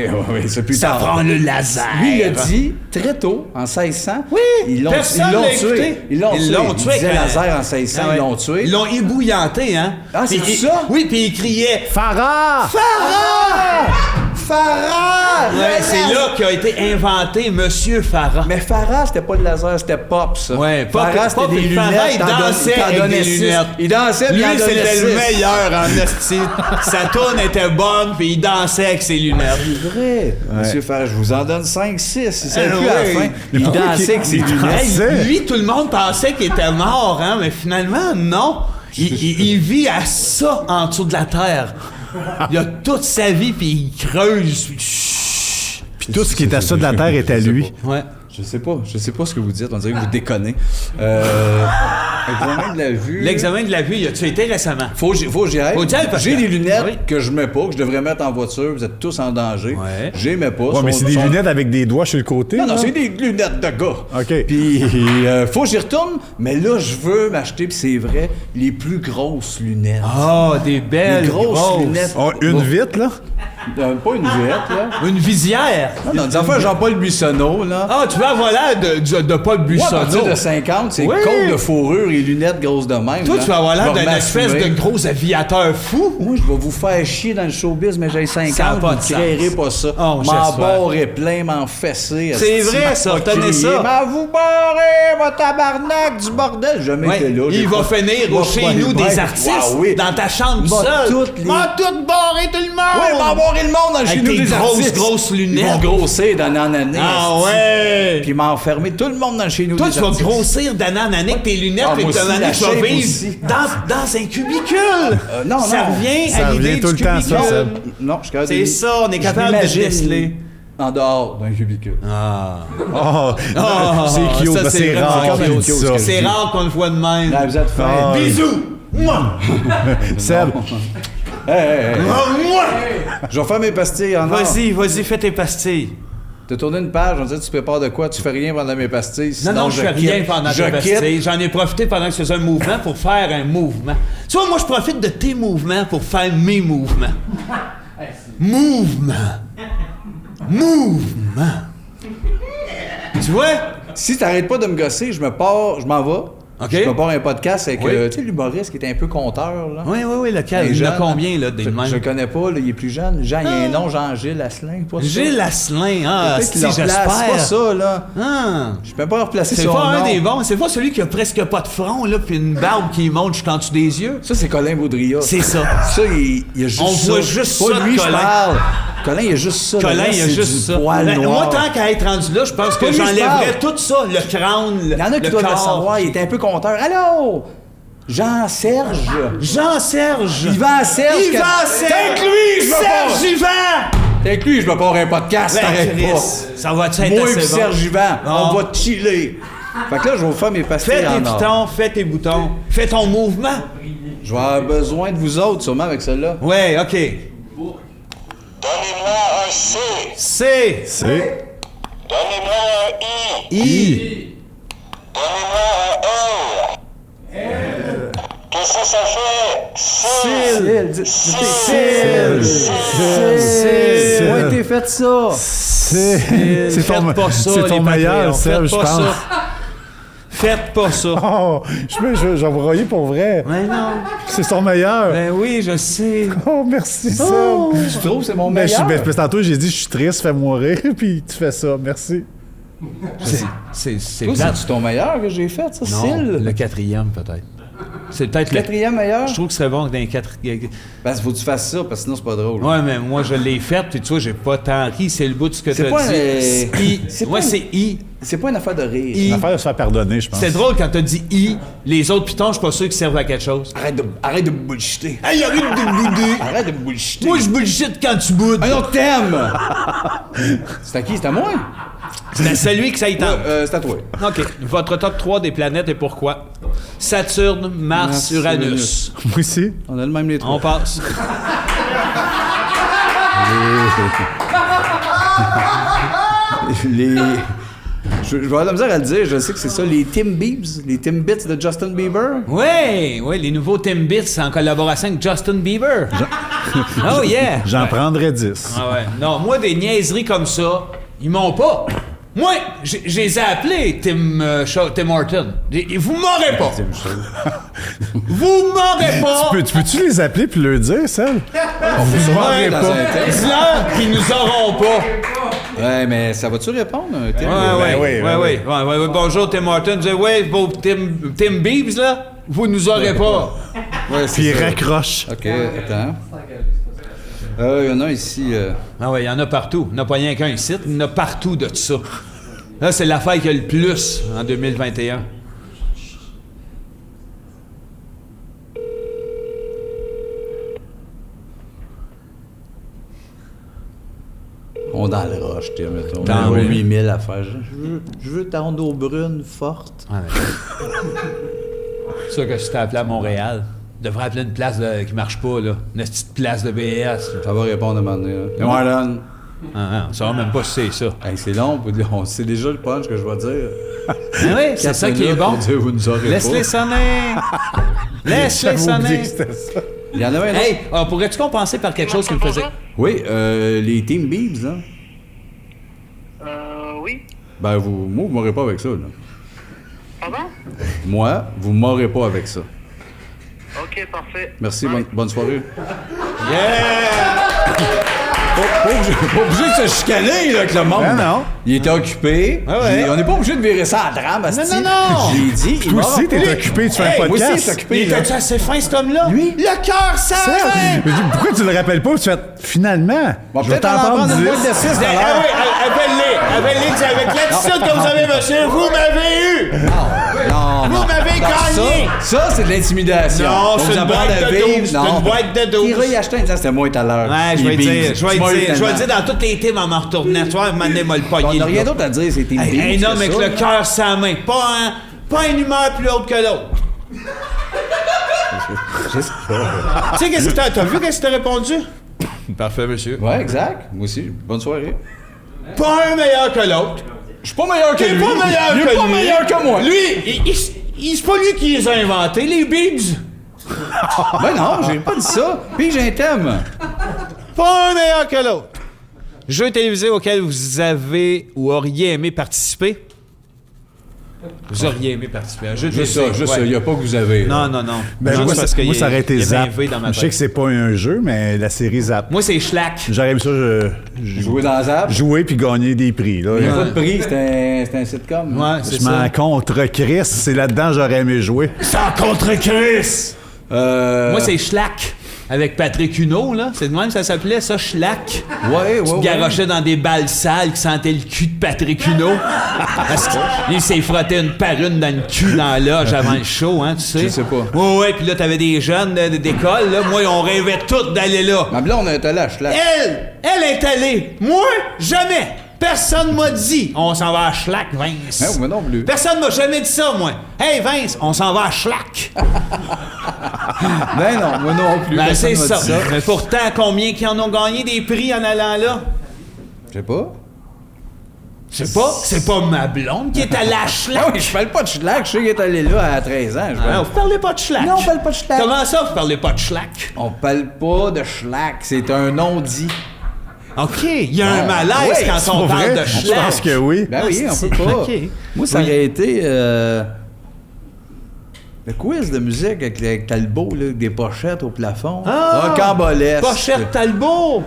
c'est plus Ça tard. prend le laser. Lui, il a dit très tôt, en 1600. Oui, ils l'ont personne l'a tué. écouté. Ils l'ont tué. Il disait quand- laser en 1600, Ah ouais. ils l'ont tué. Ils l'ont ébouillanté, hein? Ah, c'est Puis ça? Oui, puis il criait Farah! Farah! Farah! Ouais, c'est là qu'a été inventé Monsieur Farah. Mais Farah, c'était pas de laser, c'était Pop, ça. Ouais, Pop- Farah, c'était Pop des et lunettes. Farah, il t'en donnes- dansait t'en avec donnais des six. lunettes. Il dansait, puis Lui, il en donnait c'était le 6. meilleur en esti. Sa tourne était bonne, puis il dansait avec ses lunettes. C'est vrai. Monsieur Farah, je vous en donne 5, 6. Il savait plus à la oui. fin. Il dansait avec ses lunettes. Hey, lui, tout le monde pensait qu'il était mort, hein, mais finalement, non. Il vit à ça en dessous de la terre. Il a toute sa vie, puis il creuse. Puis tout ce qui est à ça de la terre est à lui. Ouais. Je sais pas ce que vous dites. On dirait que vous déconnez. Examen de la vue. L'examen de la vue, y a-tu été récemment? Faut que j'y aille. Faut que j'y aille parce J'ai que- des lunettes Oui. que je mets pas, que je devrais mettre en voiture. Vous êtes tous en danger. Ouais. J'ai mets pas. Ouais, mais c'est des Sont- lunettes avec des doigts sur le côté. Non, là. c'est des lunettes de gars. OK. Puis, faut que j'y retourne, mais là, je veux m'acheter, puis c'est vrai, les plus grosses lunettes. Ah, des belles Les grosses lunettes. Oh, une vite, là? Pas une viette, là. Une visière. Non, des affaires Jean-Paul Buissonneau, là. Ah, tu veux avoir l'air de Paul Moi, à Buissonneau. partir de 50, c'est Oui. côte de fourrure et lunettes grosses de même. Toi, là. tu vas avoir l'air Je vais d'un espèce m'assumer. de gros aviateur fou. Moi, je vais vous faire chier dans le showbiz, mais j'ai 50, Ça a pas vous de sens. créerez pas ça. Oh, m'en j'espère. barrer plein, m'en fesser. C'est esti, vrai, ça, pas retenez crier, ça. Mais vous barrez, votre tabarnak du bordel. J'ai jamais Ouais, été là. j'ai il va pas- finir Moi, chez pas nous les des mecs. artistes Ah oui. dans ta chambre M'a seule. toutes les- M'a tout barré tout le monde. Oui, m'en barrer le monde dans le Avec chez nous tes des grosses, artistes. grosses Ils lunettes. vont grossir d'année en année. Ah esti. ouais. Puis m'enfermer tout le monde dans le chez nous Toi, des tu vas artistes. grossir d'année en année avec tes lunettes, Ah, puis moi de aussi, année, la tu vas shape vivre aussi. dans un cubicule. Non, ça non. revient Ça à revient l'idée tout du le temps, ça, cubicule. Seb. Non, je suis capable C'est de- ça, on est je capable de m'imagine déceler. en dehors d'un cubicule. Ah. Oh, Ah, c'est cute, ça, mais c'est c'est vraiment rare cute. qu'il dise ça. C'est rare qu'on le voit de même. Là, vous êtes fin. Ah, Bisous. Moi. Seb, Hey. Moi. Je vais faire mes pastilles en or. Vas-y, fais tes pastilles. T'as tourné une page, on dirait tu prépares de quoi? Tu fais rien pendant mes pastilles? Non, sinon je fais rien quitte. pendant Je tes quitte. pastilles. J'en ai profité pendant que je faisais un mouvement pour faire un mouvement. Tu vois, moi, je profite de tes mouvements pour faire mes mouvements. Mouvement. Tu vois? Si t'arrêtes pas de me gosser, je me pars, je m'en vais. OK. Je prépare un podcast avec, tu sais, l'humoriste qui est un peu conteur, là. Oui, lequel? Il y en a combien, là, des mêmes? Je le connais pas, là, il est plus jeune. Jean, il y a un nom, Jean-Gilles Asselin, pas ça? Gilles Asselin, Peut-être qu'il le replace, c'est pas ça, là. Je peux pas replacer C'est son pas nom. un des bons. C'est pas celui qui a presque pas de front, là, puis une barbe qui monte jusqu'en dessous des yeux. Ça, c'est Colin Baudrillard. C'est ça. Ça, il y a juste On ça. voit juste pas ça de lui, je Colin. parle. Colin, il y a juste ça. Colin, Le reste, il y a c'est juste du ça. poil Ben, noir. moi, tant qu'à être rendu là, je pense que Pas lui, je j'enlèverais parle. tout ça, le crâne, Il y en a qui le doivent le corps. savoir, il était un peu conteur. Allô? Jean-Serge. Jean-Serge. Yvan Serge. Yvan Serge. T'es avec lui, je me Serge pars. Yvan. T'es avec lui, je me pars un podcast, Ben, t'arrêtes Chris, pas. ça va-tu être Moi assez et bon? Serge Yvan, Non. on va chiller. Fait que là, je vais vous faire mes pastilles Fais tes en or. boutons, fais tes boutons. Fais ton mouvement. Je vais avoir besoin de vous autres, sûrement, avec celle-là. Ouais, OK. Donnez-moi un C. C. C'est. Donnez-moi un I. I. Donnez-moi un L. Qu'est-ce que ça fait? Cil. Cil. Ouais, t'es fait ça. C'est Faites pas ça, c'est les ton meilleur, Patreons. Serge, je Faites pas pense. ça. Faites pas ça. Oh, je vais vous royer pour vrai. Mais non. C'est son meilleur. Ben oui, je sais. Oh, merci, Serge. Tu trouves que c'est mon Ben, meilleur? parce que tantôt, j'ai dit, je suis triste, fais-moi rire, puis tu fais ça. Merci. C'est Toi, plate. c'est ton meilleur que j'ai fait, ça, Non, Cil? le quatrième, peut-être. C'est peut-être le... Quatrième meilleur? Je trouve que c'est bon que dans les quatre... Ben, faut que tu fasses ça, parce que sinon, c'est pas drôle. Ouais, mais moi, je l'ai fait, puis tu vois, j'ai pas tant ri. C'est le bout de ce que C'est t'as pas dit. un- I. c'est Ouais, pas un- c'est I. C'est pas une affaire de rire. I. Une affaire de se faire pardonner, je pense. C'est drôle quand t'as dit I. Les autres pitons, je suis pas sûr qu'ils servent à quelque chose. Arrête de me bullshiter. Hey, arrête de bouder. Arrête de me bullshiter. Moi, je bullshit quand tu boudes. Un autre thème! C'est à qui? C'est à moi? C'est à celui que ça y tente. C'est à toi. OK. Votre top 3 des planètes et pourquoi? Saturne, Mars, Mars, Uranus. Moi aussi. On a le même les trois. On passe. Les... Je vais avoir de la misère à le dire, je sais que c'est ça, les Timbits, les Timbits de Justin Bieber. Oui, les nouveaux Timbits en collaboration avec Justin Bieber. Oh yeah! J'en prendrais 10. Ah ouais. Non, moi, des niaiseries comme ça, ils m'ont pas. Moi, je les ai appelés Tim Horton. Vous m'aurez pas. Vous m'aurez pas. Tu peux-tu les appeler puis leur dire, ça? Vous Ouais, dans un texte. dis-leur qu'ils nous auront pas. Ouais, mais ça va-tu répondre, un Tim? Ouais. Bonjour, Tim Horton. Ouais, vos Tim Biebs, là, vous nous aurez pas. Ouais, Puis ils ça. raccrochent. OK, attends. Il y en a ici. Ah ouais, il y en a partout. Il n'y en a pas rien qu'un site, il y en a partout de tout ça. Là, c'est l'affaire qui a le plus en 2021. On dans le rush, tu sais, mettons. Dans On a le- 8000 à faire. Je veux ta ronde eau brune forte. Ouais. C'est ça que je t'ai appelé à Montréal. Je devrais appeler une place qui marche pas, là. Une petite place de BS. là. Ça va répondre à un moment donné. Là. Marlon. On saura même pas si c'est ça. Hey, c'est long, on sait déjà le punch que je vais dire. Ah oui, c'est ça qui est bon. Pour dire, vous nous aurez Laisse-les pas. sonner. Laisse-les J'avais oublié sonner. que c'était ça. Il y en avait un autre. Hey, pourrais-tu compenser par quelque chose qui me faisait... Oui, les Team Beebs, là. Oui. Ben, moi, vous m'aurez pas avec ça, là. Pardon? Moi, vous m'aurez pas avec ça. Ok, parfait. Merci, bonne soirée. Yeah! Pas obligé de se chicaner, là, avec le monde. Ben non. Il était occupé. Ah ouais. On n'est pas obligé de virer ça à drame, asti. non. Je l'ai dit. il Toi m'a aussi, t'es rappelé. occupé, tu fais un Hey, moi aussi, podcast. je suis occupé, Il là. était-tu assez fin, cet homme-là? Lui? Le cœur Serge, serré! je dis, pourquoi tu le rappelles pas? Tu fais, finalement, Bon, je vais peut-être en t'entendre prendre une dire. boîte de 6 Ah oui, appelle-les, c'est avec l'attitude que vous avez, monsieur. Vous m'avez eu! Non, Vous m'avez gagné! Ça, c'est de l'intimidation. Non, On c'est vous une apprend boîte à de vivre. 12. Non. C'est une boîte de 12. Tira y acheter un disant, c'était moi tout à l'heure. Ouais, je vais le dire. Je vais le dire dans toutes les teams en m'en retournant. Tu vois, m'en m'a le On pogné. n'a le rien gars. d'autre à dire, c'est Team Beebs. Un homme que avec ça, le là. cœur sur la main. Pas une humeur plus haute que l'autre. Tu sais, qu'est-ce que t'as vu? Qu'est-ce que t'as répondu? Parfait, monsieur. Ouais, exact. Moi aussi. Bonne soirée. Pas un meilleur que l'autre. Je suis pas meilleur que Il est lui. pas meilleur Il est que pas lui. meilleur que moi. Lui, c'est pas lui qui les a inventés, les Biebs. Ben non, j'ai pas dit ça. Puis j'ai un thème. Pas un meilleur que l'autre. Jeu télévisé auquel vous avez ou auriez aimé participer? Vous auriez aimé participer à un jeu de Juste ça, il n'y a pas que vous avez. Non, non, non. Ben, Non, moi, c'est parce qu'il moi, ça aurait été y a Zap. bien V dans ma Je sais tête. que c'est pas un jeu, mais la série Zap. Moi, c'est Schlack. J'aurais aimé ça, Jouer dans Zap. jouer puis gagner des prix. Là. Il n'y a pas de prix, c'est un sitcom. Ouais, c'est Je m'en ça. contre Chris, c'est là-dedans que j'aurais aimé jouer. Sans contre Chris! Moi, c'est Schlack. Avec Patrick Huneau, là. C'est de même que ça s'appelait, ça, Schlack. Ouais. Tu te garochais dans des balles sales qui sentaient le cul de Patrick Huneau. Parce qu'il s'est frotté une par une dans le cul dans la loge avant le show, hein, tu sais. Je sais pas. Ouais, puis là, t'avais des jeunes d'école, là. Moi, on rêvait tous d'aller là. Ma blonde est allée à Schlack. Elle est allée. Moi, jamais. Personne m'a dit, on s'en va à Schlack, Vince. Hein, moi non plus. Personne m'a jamais dit ça, moi. Hey, Vince, on s'en va à Schlack. Ben non, moi non plus. Ben, Personne c'est m'a ça. dit Mais pourtant, combien qui en ont gagné des prix en allant là? Je sais pas. C'est pas ma blonde qui est allée à Ah Schlack. oui, je parle pas de Schlack. Je sais qu'il est allé là à 13 ans. Ah, vous parlez pas de Schlack? Non, on parle pas de Schlack. Comment ça, vous parlez pas de Schlack? On parle pas de Schlack. C'est un nom dit. OK, il y a un malaise oui, quand on Pour parle vrai, de je Schlack. pense que oui. Ben oui, on c'est- peut pas. OK. Moi, ça aurait été le quiz de musique avec Talbot, là, avec des pochettes au plafond. Ah! Rocambolesque. Pochette Talbot!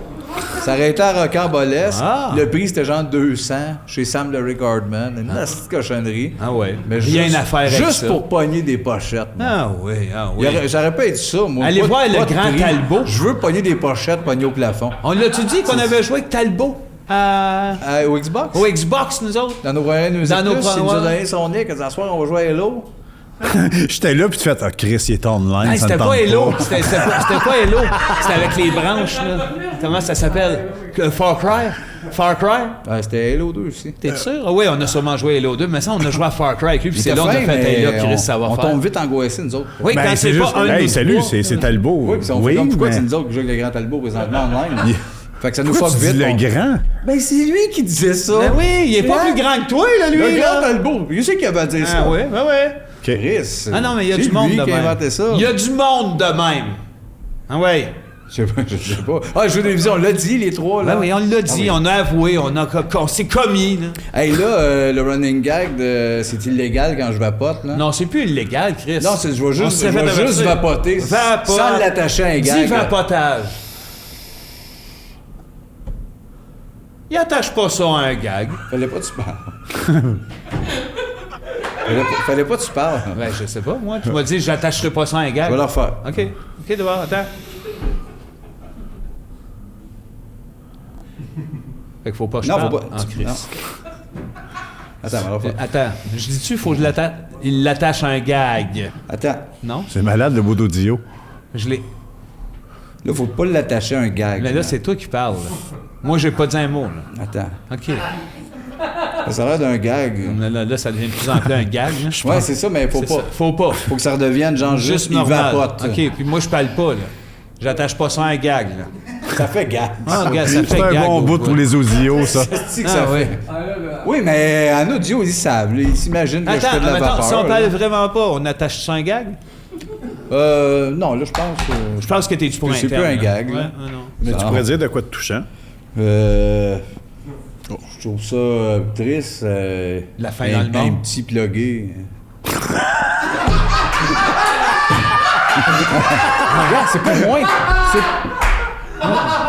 Ça aurait été à Rocambolesque. Ah! Le prix, c'était genre 200 chez Sam le Recordman. Une petite cochonnerie. Ah ouais, Mais rien juste, à faire avec juste ça. pour pogner des pochettes. moi. Ah oui, ah oui. Ça aurait pas été ça, moi. Allez Pas de- voir le pas de grand prix. Talbot. Je veux pogner des pochettes pognées au plafond. On l'a-tu dit qu'on avait joué avec Talbot Au Xbox? au Xbox, nous autres? Dans nos voyages, nous Dans nos il nous a programmes. donné son nick. Ce soir, on va jouer à Hello. J'étais là, puis tu fais, ah, Chris, il est online. Hey, ça c'était me pas tente Hello, c'était pas Hello, c'était avec les branches, là. Comment ça s'appelle? Far Cry? Far Cry? Ah, c'était Hello 2 aussi. T'es sûr? Ah oui, on a sûrement joué Hello 2, mais ça, on a joué à Far Cry avec lui, puis Il c'est était là qu'on a fin, fait Hey là, mais Chris, ça va on faire. tombe vite angoissés, nous autres. Oui, Ben, quand c'est juste, pas un de hey, nous salut, trois. c'est Talbot. Oui, puis on fait comme pourquoi mais- c'est nous autres qui jouons avec le grand Talbot présentement online. Fait que ça nous Pourquoi fuck tu dis vite. le grand? Ben, c'est lui qui disait ça. Ben oui, il est pas Hein? plus grand que toi, là, Le lui, grand là. Talbot. Il sait qu'il avait dit ça. Ah oui, ben oui. Chris. Ah non, mais il y a c'est du monde lui de qui a même. inventé ça. Il y a du monde de même. Ah ouais. Je sais pas. Ah, jeu de télévision, on l'a dit, les trois, là. Ben oui, on l'a dit, on a avoué, on s'est commis, là. Hey, là, le running gag de c'est illégal quand je vapote, là. Non, c'est plus illégal, Chris. Non, je vais On juste, s'est fait avertir. vapoter Vapote. sans l'attacher à un Dis gag. vapotage. Il attache pas ça à un gag. Fallait pas que tu parles. Fallait pas que tu parles. Ben, je sais pas, moi. Tu m'as dit, j'attacherai pas ça à un gag. Je vais le refaire. OK. OK, d'abord, attends. Fait qu'il faut pas que je Non, parle. faut pas. Ah, Chris. Non. Attends, on va le refaire. Attends, je dis-tu, faut que je l'attache. Il l'attache à un gag. Attends. Non? C'est malade, le bout d'audio. Je l'ai. Là, faut pas l'attacher à un gag. Mais là, c'est toi qui parles. Là. Moi, j'ai pas dit un mot, là. Attends. OK. Ça a l'air d'un gag. Là, ça devient de plus en plus un gag, là. Ouais, c'est ça, mais faut C'est pas. ça. Faut pas. Faut que ça redevienne genre juste il normal. vapote. OK, puis moi, je parle pas, là. J'attache pas ça à un gag, là. Ça fait gag. Ah, regarde, ça fait C'est un gag. bon au bout bout. pour les audios, ça. C'est que Ah, ça oui. fait. Oui, mais en audio, ils savent. Là, ils s'imaginent que je Attends, fais de la mettons, vapeur. si on parle là. vraiment pas, on attache ça à un gag? Non, là, je pense que. Je pense que t'es du pour C'est interne. plus un là. gag, Ouais, là. ah non. Mais tu Ah. pourrais dire de quoi de touchant. Je trouve ça triste. La fin dans le Un monde. petit plugué. Regarde, c'est pas moi.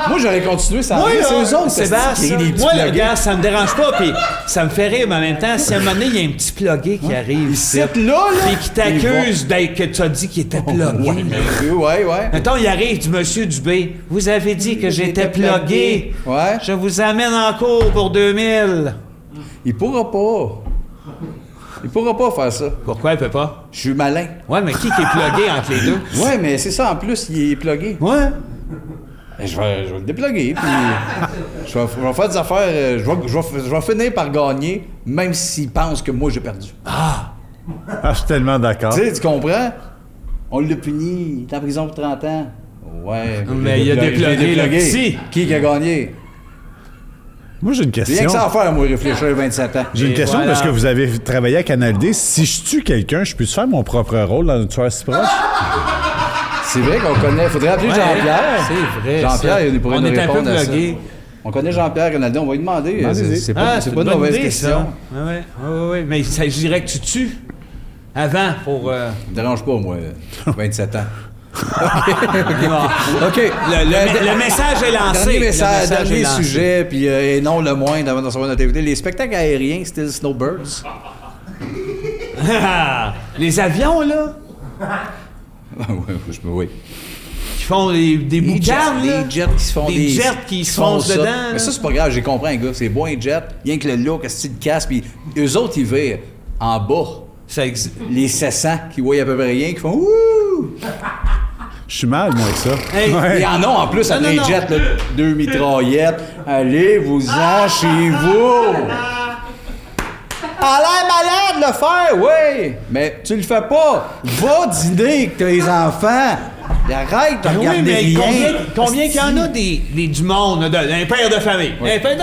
Moi, j'aurais continué ça. Moi, C'est eux autres, Sébastien, qui moi, le gars, ça me dérange pas, puis ça me fait rire, mais en même temps, si à un moment donné, il y a un petit plugué qui arrive ici, Cette là, puis qui t'accuse d'être que tu as dit qu'il était plugué. Ouais. Mettons, il arrive du monsieur Dubé. Vous avez dit que j'étais plugué. Ouais. Je vous amène en cours pour 2000. Il pourra pas. Il pourra pas faire ça. Pourquoi il peut pas? Je suis malin. Ouais, mais qui est plugué entre les deux? Ouais, mais c'est ça, en plus, il est plugué. Ouais. Je vais le dépluguer, puis je vais faire des affaires. Je vais finir par gagner, même s'il pense que moi, j'ai perdu. Ah, je suis tellement d'accord. Tu sais, tu comprends? On l'a puni, il est en prison pour 30 ans. Ouais. Mais il a déplugué le petit. Qui a gagné? Moi, j'ai une J'ai rien question. que ça à faire, moi, réfléchir à 27 ans. J'ai une Et question voilà. parce que vous avez travaillé à Canal D. Si je tue quelqu'un, je peux-tu faire mon propre rôle dans une tueur si proche? C'est vrai qu'on connaît. Faudrait appeler Ouais, Jean-Pierre. c'est vrai. Jean-Pierre, ça. il pourrait On nous est un peu répondre à ça. plugué. On connaît Jean-Pierre Ronaldo, on va lui demander. C'est pas une mauvaise question. Oui. Mais ça, je dirais que tu tues avant pour... Ça me dérange pas, moi. 27 ans. OK. Le message est lancé. Dernier sujet, puis et non le moindre avant de recevoir notre invité. Les spectacles aériens, style Snowbirds. Les avions, là? Oui. Qui font des boucanes, là? Des jets qui se font des jets qui se foncent dedans. Mais ça, c'est pas grave, j'ai compris, un gars. C'est beau, un jet. Rien que le look, un style de casse, puis eux autres, ils virent en bas. Ça existe. Les 700 qui voient à peu près rien, qui font ouh! Je suis mal, moi, avec ça. Hey, Il y en a en plus avec les jets, là, 2 mitraillettes. Allez-vous-en chez vous! À l'air malade le faire, oui! Mais tu le fais pas! Va dîner avec tes enfants! Arrête de regarder rien! Combien qu'il y en a du monde, un père de famille? Oui. Un père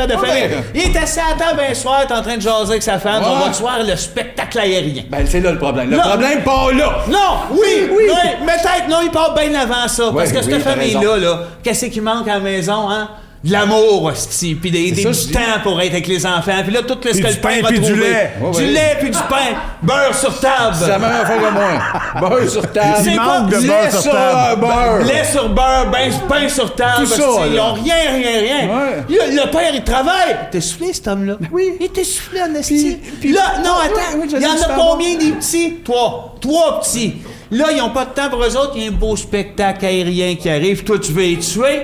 de famille. Il est assis à la table un soir, t'es en train de jaser avec sa femme, on va te voir le spectacle aérien. Ben, c'est là le problème. Le problème part là! Non! Oui! Mais peut-être, non, il part bien avant ça. Parce que cette famille-là, qu'est-ce qui manque à la maison, hein? De l'amour, hostie, puis du temps pour être avec les enfants, puis là, tout ce que le pain va trouver. Du lait. Du lait, puis du pain. Beurre sur table. C'est la même affaire que moi. Beurre sur table. C'est quoi? Manque de beurre sur table. Beurre. Lait sur beurre, pain sur table. Tout ça, Ils là. ont rien. Ouais. Le père, il travaille. T'es soufflé, cet homme-là? Oui. Il était soufflé, en esti. Là, non, attends. Oui, je Il y en sais, a c'est combien des petits? Trois petits. Là, ils n'ont pas de temps pour eux autres. Il y a un beau spectacle aérien qui arrive. Toi, tu veux les tuer?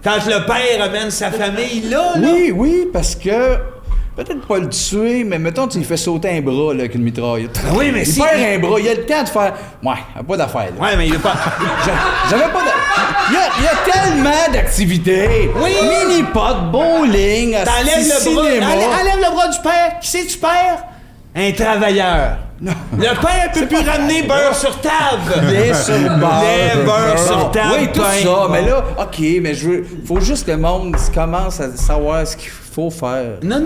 Quand le père amène sa famille là? Oui, parce que... Peut-être pas le tuer, mais mettons, tu lui fais sauter un bras là, avec une mitraillette. Oui, mais il si... perd un bras, il a le temps de faire... Ouais, pas d'affaires, là. Ouais, mais il a pas... J'avais pas de... Il y a tellement d'activités. Oui. Mini-pot, bowling, T'enlèves le cinéma. bras. Enlève le bras du père. Qui c'est tu perds? Un travailleur. Non. Le père peut plus ramener beurre sur table. Lait sur beurre. Lait, beurre sur table. Oui, tout pain. ça. Mais là, OK, mais faut juste que le monde commence à savoir ce qu'il faut faire. Non.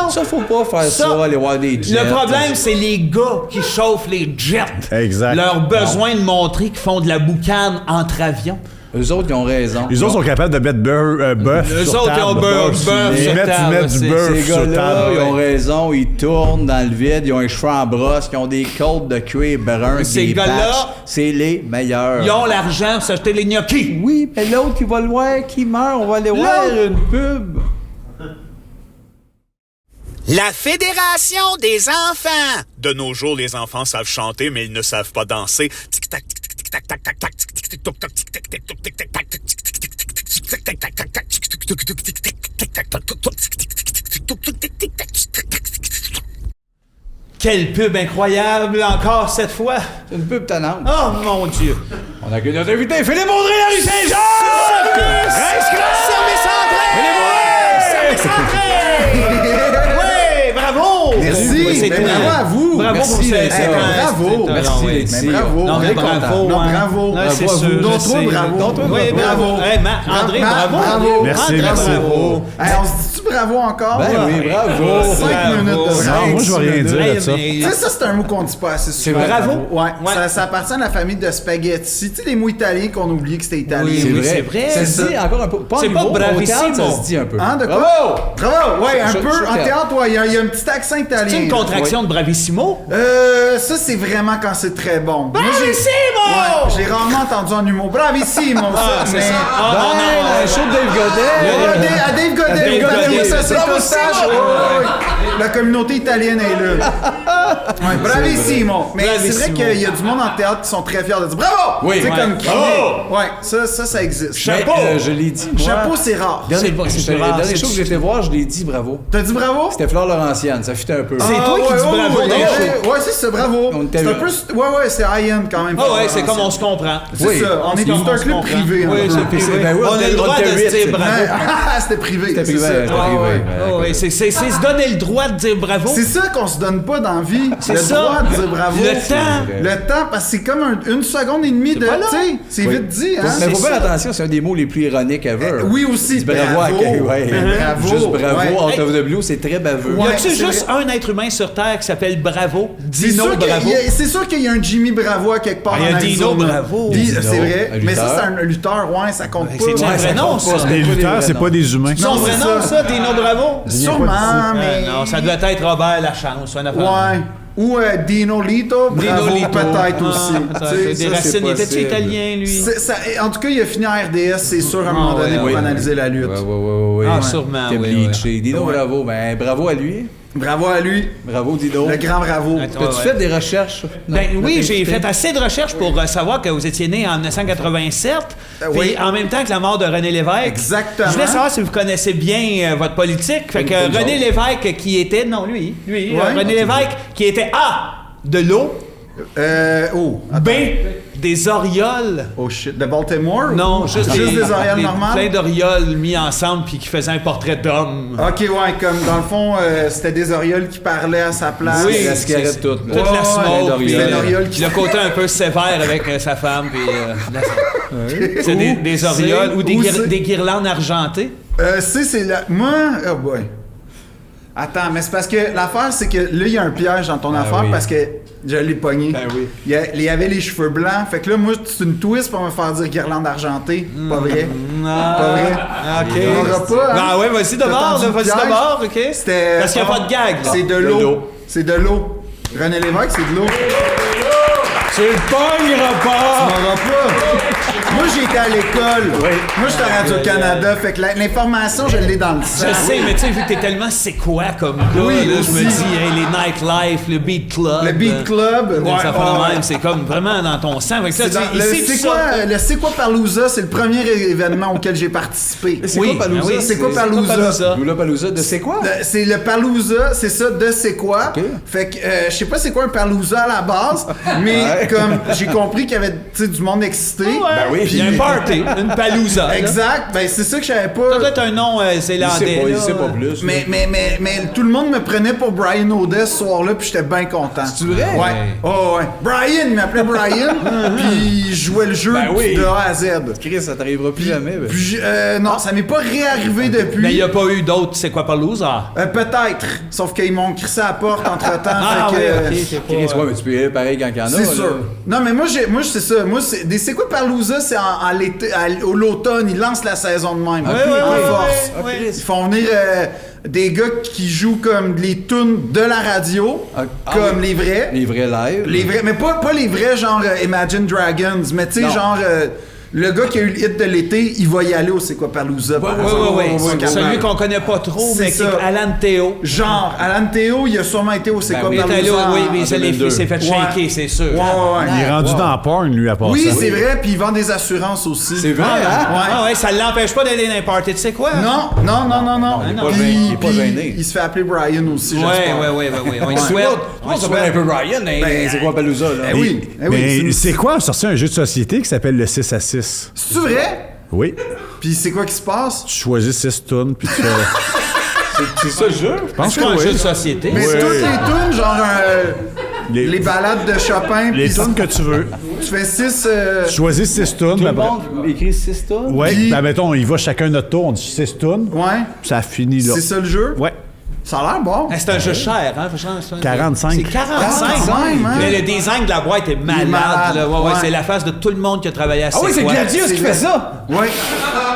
Ça, faut pas faire ça, aller voir des jets. Le problème, c'est les gars qui chauffent les jets. Exact. Leur besoin de montrer qu'ils font de la boucane entre avions. Eux autres, ils ont raison. Les autres sont capables de mettre bœuf Eux sur autres, table. ils ont bœuf sur Ils mettent table. du bœuf Ces sur gars-là, table. ils ont raison, ils tournent dans le vide, ils ont les cheveux en brosse, ils ont des côtes de cuir brun, Ces des gars-là, patchs. C'est les meilleurs. Ils ont l'argent pour s'acheter les gnocchis. Oui, mais l'autre qui va le voir, qui meurt, on va aller voir une pub. La Fédération des enfants. De nos jours, les enfants savent chanter, mais ils ne savent pas danser. Tic-tac, tic-tac, tac, tac, tac, tic-tic, toc, toc, tic-tac, tic-tac, tic-tac, tac, tic-tac, tic-tac, tac, tac, tac, tic-tac, tic-tac, toc, toc, tic-tac, tic-tac. Quelle pub incroyable encore cette fois. C'est une pub tannante. Oh mon Dieu. On accueille notre invité, Philippe Audrey, la rue Saint-Jean! Service entrée! Oui, bravo! Merci. Oui, c'est Ben, tout. bravo à vous. Bravo Merci pour ça. d'être là. Bravo. Merci d'être ici. Mais bravo. Non, mais Très content. bravo. Non, hein. bravo. Ouais, c'est Bravo à sûr, vous. je Donc, sais. toi, bravo. Donc, toi, Oui, bravo. Hey, André, bravo. Bravo. Merci, André, merci. bravo. Hey, on se dit-tu bravo encore? Ben oui, bravo. 5 minutes de bravo. Non, moi, je vais rien dire Hey, de ça. mais- Tu sais, ça, c'est un mot qu'on dit pas assez souvent. vrai. Bravo. Ouais. Ouais. Ça appartient à la famille de spaghetti. Tu sais, les mots italiens qu'on oublie que c'était italien. Oui, c'est vrai. Ça se dit encore un peu. Pas C'est en pas humour, au bravissimo. théâtre, ça se dit un peu. Hein, de quoi? Bravo! Bravo! Ouais, un Je- peu. je- En théâtre, ouais, il y a un petit accent italien. C'est une contraction de bravissimo? Ça, c'est vraiment quand c'est très bon. Moi, j'ai- Bravissimo! Ouais, j'ai rarement entendu en humour. Bravissimo, ça. c'est mais- ça. Ben, le show de Dave Godet. À Dave Godet, Dave Godet, ça, c'est c'est tostage. La communauté italienne est là. Ouais, bravissimo. Mais c'est vrai Bravissimo. qu'il y a du monde en théâtre qui sont très fiers de dire bravo! Oui. Tu sais, Ouais. comme crier. Bravo! Ouais, ça existe. Chapeau! Mais, je l'ai dit. moi. Chapeau, c'est rare. Dernier, C'est le rare, dernier c'est- show que j'ai été voir, je l'ai dit bravo. T'as dit bravo? C'était Flore Laurentienne, ça fit un peu. C'est toi qui dis bravo dans le show. Ouais, c'est bravo. On était- C'est un peu. Ouais, c'est high-end quand même. Ah ouais, c'est comme on se comprend. C'est Oui. ça, on est se dans un comprend. club privé. un Oui, peu. c'est privé. Ben oui, On a le droit de était se huit, dire c'est- bravo. C'était privé. C'était c'est privé, ça. c'était Ah privé. ouais. Oh, ouais, c'est se donner le droit de dire bravo. C'est ça qu'on se donne pas dans la vie. C'est le ça. droit de dire bravo. Le temps. Le temps, parce que c'est comme une seconde et demie de. pas long. Tu sais, c'est Oui. vite dit, hein? Mais faut C'est faire ça. attention, c'est un des mots les plus ironiques ever. Oui, aussi. Dis bravo à quelqu'un. Ouais. Bravo. Juste bravo, Ouais. out of the blue, c'est très baveux. Y Ouais, a-tu c'est juste un être humain sur Terre qui s'appelle Bravo? Dino Bravo. C'est sûr qu'il y a un Jimmy Bravo à quelque part. Il y a en Dino Arizona. Bravo. C'est vrai. un Mais ça, lutteur. c'est un lutteur, ouais, ça compte pas. C'est un vrai nom, ça. Les lutteurs, c'est pas des humains. Son Non, vrai c'est nom, ça. ça, Dino Bravo? Sûrement, mais. Non, ça doit être Robert Lachance. Ou une affaire. Ouais. Ou Dino Lito, Bravo, Lito. peut-être aussi. Ça, Tu sais, des ça, racines, il était possible. italien, lui? En tout cas, il a fini en RDS, c'est sûr, à un moment donné, pour analyser la lutte. Ouais. Ah, sûrement, T'es oui. bleaché. Dino, Ouais. bravo. Ben, bravo à lui. Bravo à lui, Bravo, Dino. le grand bravo. Attends, T'as-tu ouais. fait des recherches? Ben Non, oui, notre j'ai invité? fait assez de recherches pour savoir que vous étiez né en 1987. Puis oui. en même temps que la mort de René Lévesque. Exactement. Je voulais savoir si vous connaissez bien votre politique. Fait que Comme René nous Lévesque qui était... Non, lui. Ouais. René Lévesque qui était A, de l'eau. B, des orioles. Oh shit, de Baltimore? Non, ou- juste des orioles plein normales? d'orioles mis ensemble puis qui faisaient un portrait d'homme. Ok, ouais, comme dans le fond, c'était des orioles qui parlaient à sa place. Oui, La cigarette toute. Toute Ouais, la ouais, smoke, puis c'était l'oriole qui- le côté un peu sévère avec sa femme, puis c'est des orioles ou c'est- des guirlandes argentées. C'est la. Moi, oh boy. Attends, mais c'est parce que l'affaire, c'est que là, il y a un piège dans ton affaire oui. parce que je l'ai pogné. Ben oui. Il y avait les cheveux blancs. Fait que là, moi, c'est une twist pour me faire dire guirlande argentée. Pas vrai. Pas vrai. OK. On aura pas, hein? Ah ouais, vas-y T'as d'abord, tendu là, le vas-y piège? d'abord, OK? C'était. Parce qu'il n'y a pas de gag, là. C'est de l'eau. C'est de l'eau. René Lévesque, c'est de l'eau. Tu le pogneras Tu pas! m'auras pas. Moi, j'ai été à l'école. Moi, j'étais à Radio-Canada. Fait que l'information, je l'ai dans le sang. Je sais, mais tu sais, vu que t'es tellement c'est quoi comme gars, Oui, là, je me aussi. dis, hey, les nightlife, le beat club. Le Beat Club. ça ouais, fait ouais, de ouais. même, c'est comme vraiment dans ton sang. Fait que ça, C'est dans- tu- ici, tu sors- le C'est quoi Palooza, c'est le premier événement auquel j'ai participé. C'est Oui, quoi Palooza? ben oui, C'est quoi c'est quoi Palooza? Palooza? Lula Palooza, de c'est quoi? C'est le Palooza, c'est ça, de c'est quoi. Ok. Fait que je sais pas c'est quoi un Palooza à la base, mais Ouais. comme j'ai compris qu'il y avait tu sais, du monde excité. Ben oui. Il y a un party, une palouza. là. Exact, ben c'est ça que je savais Ça pas. doit être un nom zélandais. Il là. sait pas plus. Mais tout le monde me prenait pour Brian O'Day ce soir-là, puis j'étais bien content. C'est vrai? Ouais. Oh, ouais. Brian, il m'appelait Brian, puis je jouais le jeu Ben oui. de A à Z. Chris, ça t'arrivera plus jamais. Ben. Puis non, ça m'est pas réarrivé depuis. Mais il n'y a pas eu d'autres, c'est quoi Palooza? Peut-être, sauf qu'ils m'ont crissé à la porte entre-temps. Ah fait oui, que, ok, c'est pas... Chris, ouais, mais tu peux y aller pareil quand il y en a. C'est là. sûr. Non, mais moi, c'est ça. Moi, c'est quoi Palooza? C'est en l'été, l'automne. Ils lancent la saison de même. En force. ouais. Ils font venir des gars qui jouent comme les tunes de la radio, comme oui. les vrais. Les vrais lives. Les vrais, mais pas les vrais genre Imagine Dragons, mais tu sais, Non. genre le gars qui a eu le hit de l'été, il va y aller au C'est quoi Palooza. par exemple. Ouais. Celui qu'on connaît pas trop, C'est mais qui est ça. Alan Théo. Genre, Alan Théo, il a sûrement été au C'est Ben quoi oui. Il Palooza. était là, oui, mais en il 2002. s'est fait shaker, c'est sûr. Ouais. Il est rendu dans porn, lui, à part Oui, ça. c'est vrai, puis il vend des assurances aussi. C'est vrai, hein? Ah ouais, ça l'empêche pas d'aller dans un party, tu sais quoi? Non. il est pas Puis- gêné, il est pas puis gêné. Il se fait appeler Brian aussi, j'espère. Ouais. On y Ouais. souhaite. On s'appelle un peu Ryan, hein, c'est quoi Palooza, là? Eh oui, eh oui. Mais c'est quoi? On a sorti un jeu de société qui s'appelle le 6 à 6. C'est vrai? Oui. Puis c'est quoi qui se passe? Tu choisis 6 tunes, puis tu fais... C'est ça le jeu? Je pense C'est un que jeu oui. de société. Mais Ouais. toutes les tunes, genre les balades de Chopin, Les puis tunes que tu veux. tu fais 6... Tu choisis 6 tunes. Tout le ben, monde écrit 6 tonnes? Ouais, Puis- ben mettons, il va chacun notre tour, on dit 6 tunes, Ouais, puis ça finit là. c'est ça le jeu? Ouais. Ça a l'air bon. C'est un jeu cher, hein? 45. C'est 45. 45, hein? Mais le design de la boîte est malade. malade, là. Ouais, ouais. C'est la face de tout le monde qui a travaillé à Ah oui, c'est quoi. Gladius qui fait ça! Ouais.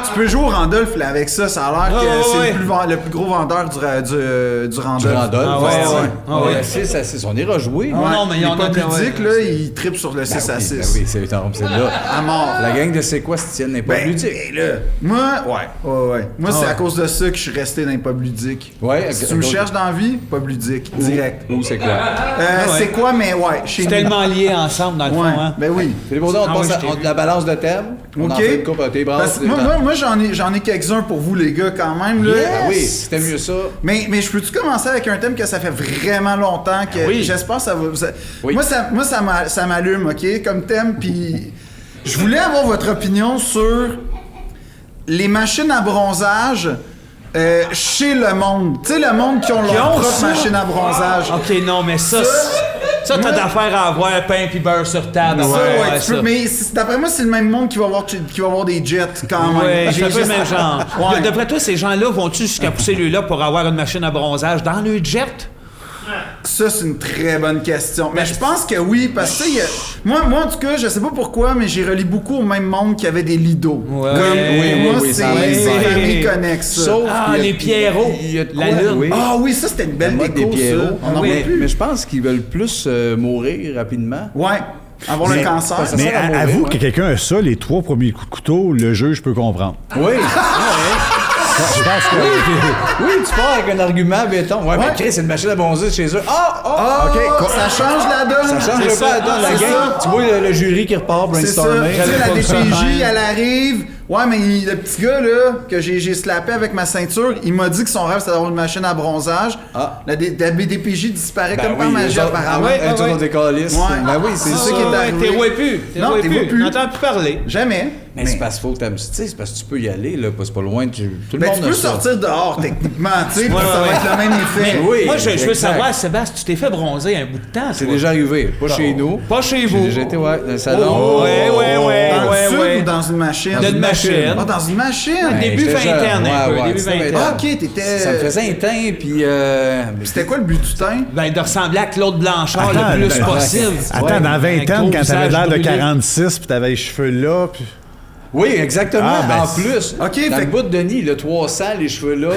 Tu peux jouer au Randolph là, avec ça. Ça a l'air que Ouais, c'est ouais. le plus gros vendeur du Randolph. Randolph. Ah ouais. ouais. Ah ouais. 6 à 6, on ira jouer. Ouais. Non, mais il y en pas a plus ouais. ludique, là, il tripe sur le 6 à 6. Ben oui, c'est énorme, c'est là. À mort. La gang de C'est quoi se tienne n'est pas Ben, ludique. et là, moi, ouais. Moi, c'est à cause de ça que je suis resté dans les pubs ludiques. Ouais, Si tu me cherches dans la vie, pub ludique, direct. Ou c'est quoi? C'est quoi, mais ouais, chez C'est nous. tellement lié ensemble, dans le Ouais, fond. Hein? ben oui. Philippe Baudin, on Ah passe ouais, à je t'ai vu. la balance de thème. On en OK. fait une couple à tes bras. Parce que moi j'en ai quelques-uns pour vous, les gars, quand même. Là. Ben oui, c'était mieux ça. Mais je peux-tu commencer avec un thème que ça fait vraiment longtemps que oui. j'espère que ça va... Oui. Moi, ça m'allume, OK, comme thème, puis je voulais avoir votre opinion sur les machines à bronzage chez le monde. Tu sais, le monde qui ont leur ont propre ça? machine à bronzage. OK, non, mais ça t'as d'affaire à avoir pain puis beurre sur table. Ça, ouais, tu ça. peux- mais d'après moi, c'est le même monde qui va avoir des jets quand même. Ouais, J'ai c'est un peu le juste- même genre. Ouais. D'après toi, ces gens-là vont-tu jusqu'à pousser lui là pour avoir une machine à bronzage dans le jet? Ça, c'est une très bonne question. Mais je pense que oui, parce que moi, en tout cas, je sais pas pourquoi, mais j'ai relié beaucoup au même monde qui avait des lidos. Ouais. Moi, oui, c'est ça va. famille connexe. Sauf qu'il y a- les Pierrots. il y a de La quoi, lune. oui. Ah oui, ça, c'était une belle La mode déco, des Pierrots. ça. On en mais, voit plus. mais je pense qu'ils veulent plus mourir rapidement. Ouais, avoir le cancer. ça Mais sert à mourir, avoue ouais. que quelqu'un a ça, les 3 premiers coups de couteau, le juge peut comprendre. Oui. Je pense que... Oui, tu pars avec un argument béton. Ouais, mais Chris, c'est une machine à bronzer chez eux. Ah, OK. ça change la donne. Ça change C'est pas la donne, la c'est game. ça. Tu vois le jury qui repart C'est ça. brainstormer. Tu sais, la pas ça. DPJ, elle arrive. Ouais, mais le petit gars, là, que j'ai slappé avec ma ceinture, il m'a dit que son rêve, c'était d'avoir une machine à bronzage. Ah. La DPJ disparaît Ben comme par oui, magie, eux autres- apparemment. ouais. eux autres ont des calices. Ouais. Ben oui, c'est ça qui est arrivé. T'es ouais plus. Non, t'es vois plus. N'entends plus parler. Jamais. Mais c'est parce qu'il faut que t'aimes. Tu sais, c'est parce que tu peux y aller, là. C'est pas loin. Tout le Ben, monde tu a peux ça. sortir dehors, techniquement, tu sais, puis Ouais, ça va ouais. être le même effet. Mais oui. Moi, je veux exact. savoir, Sébastien, tu t'es fait bronzer un bout de temps. C'est toi. déjà arrivé. Pas chez nous. Pas chez J'ai vous. déjà été, ouais, dans le salon. Ouais. Dans le sud ouais. ou dans une machine? Dans une machine. Ah, dans une machine? Début j'étais jeune. vingtaine, un peu. Ouais, Début c'était vingtaine. Ah, ok, t'étais... Ça me faisait un teint, puis. C'était quoi le but du teint? Ben, de ressembler à Claude Blanchard Attends, le plus ben, possible. Attends, Ouais. dans Un 20 gros ans, quand t'avais visage l'air de brûlé. 46 puis t'avais les cheveux là, puis... Oui, exactement. Ah, ben, en plus, OK, dans fait le que- bout de Denis, le 300, les cheveux là,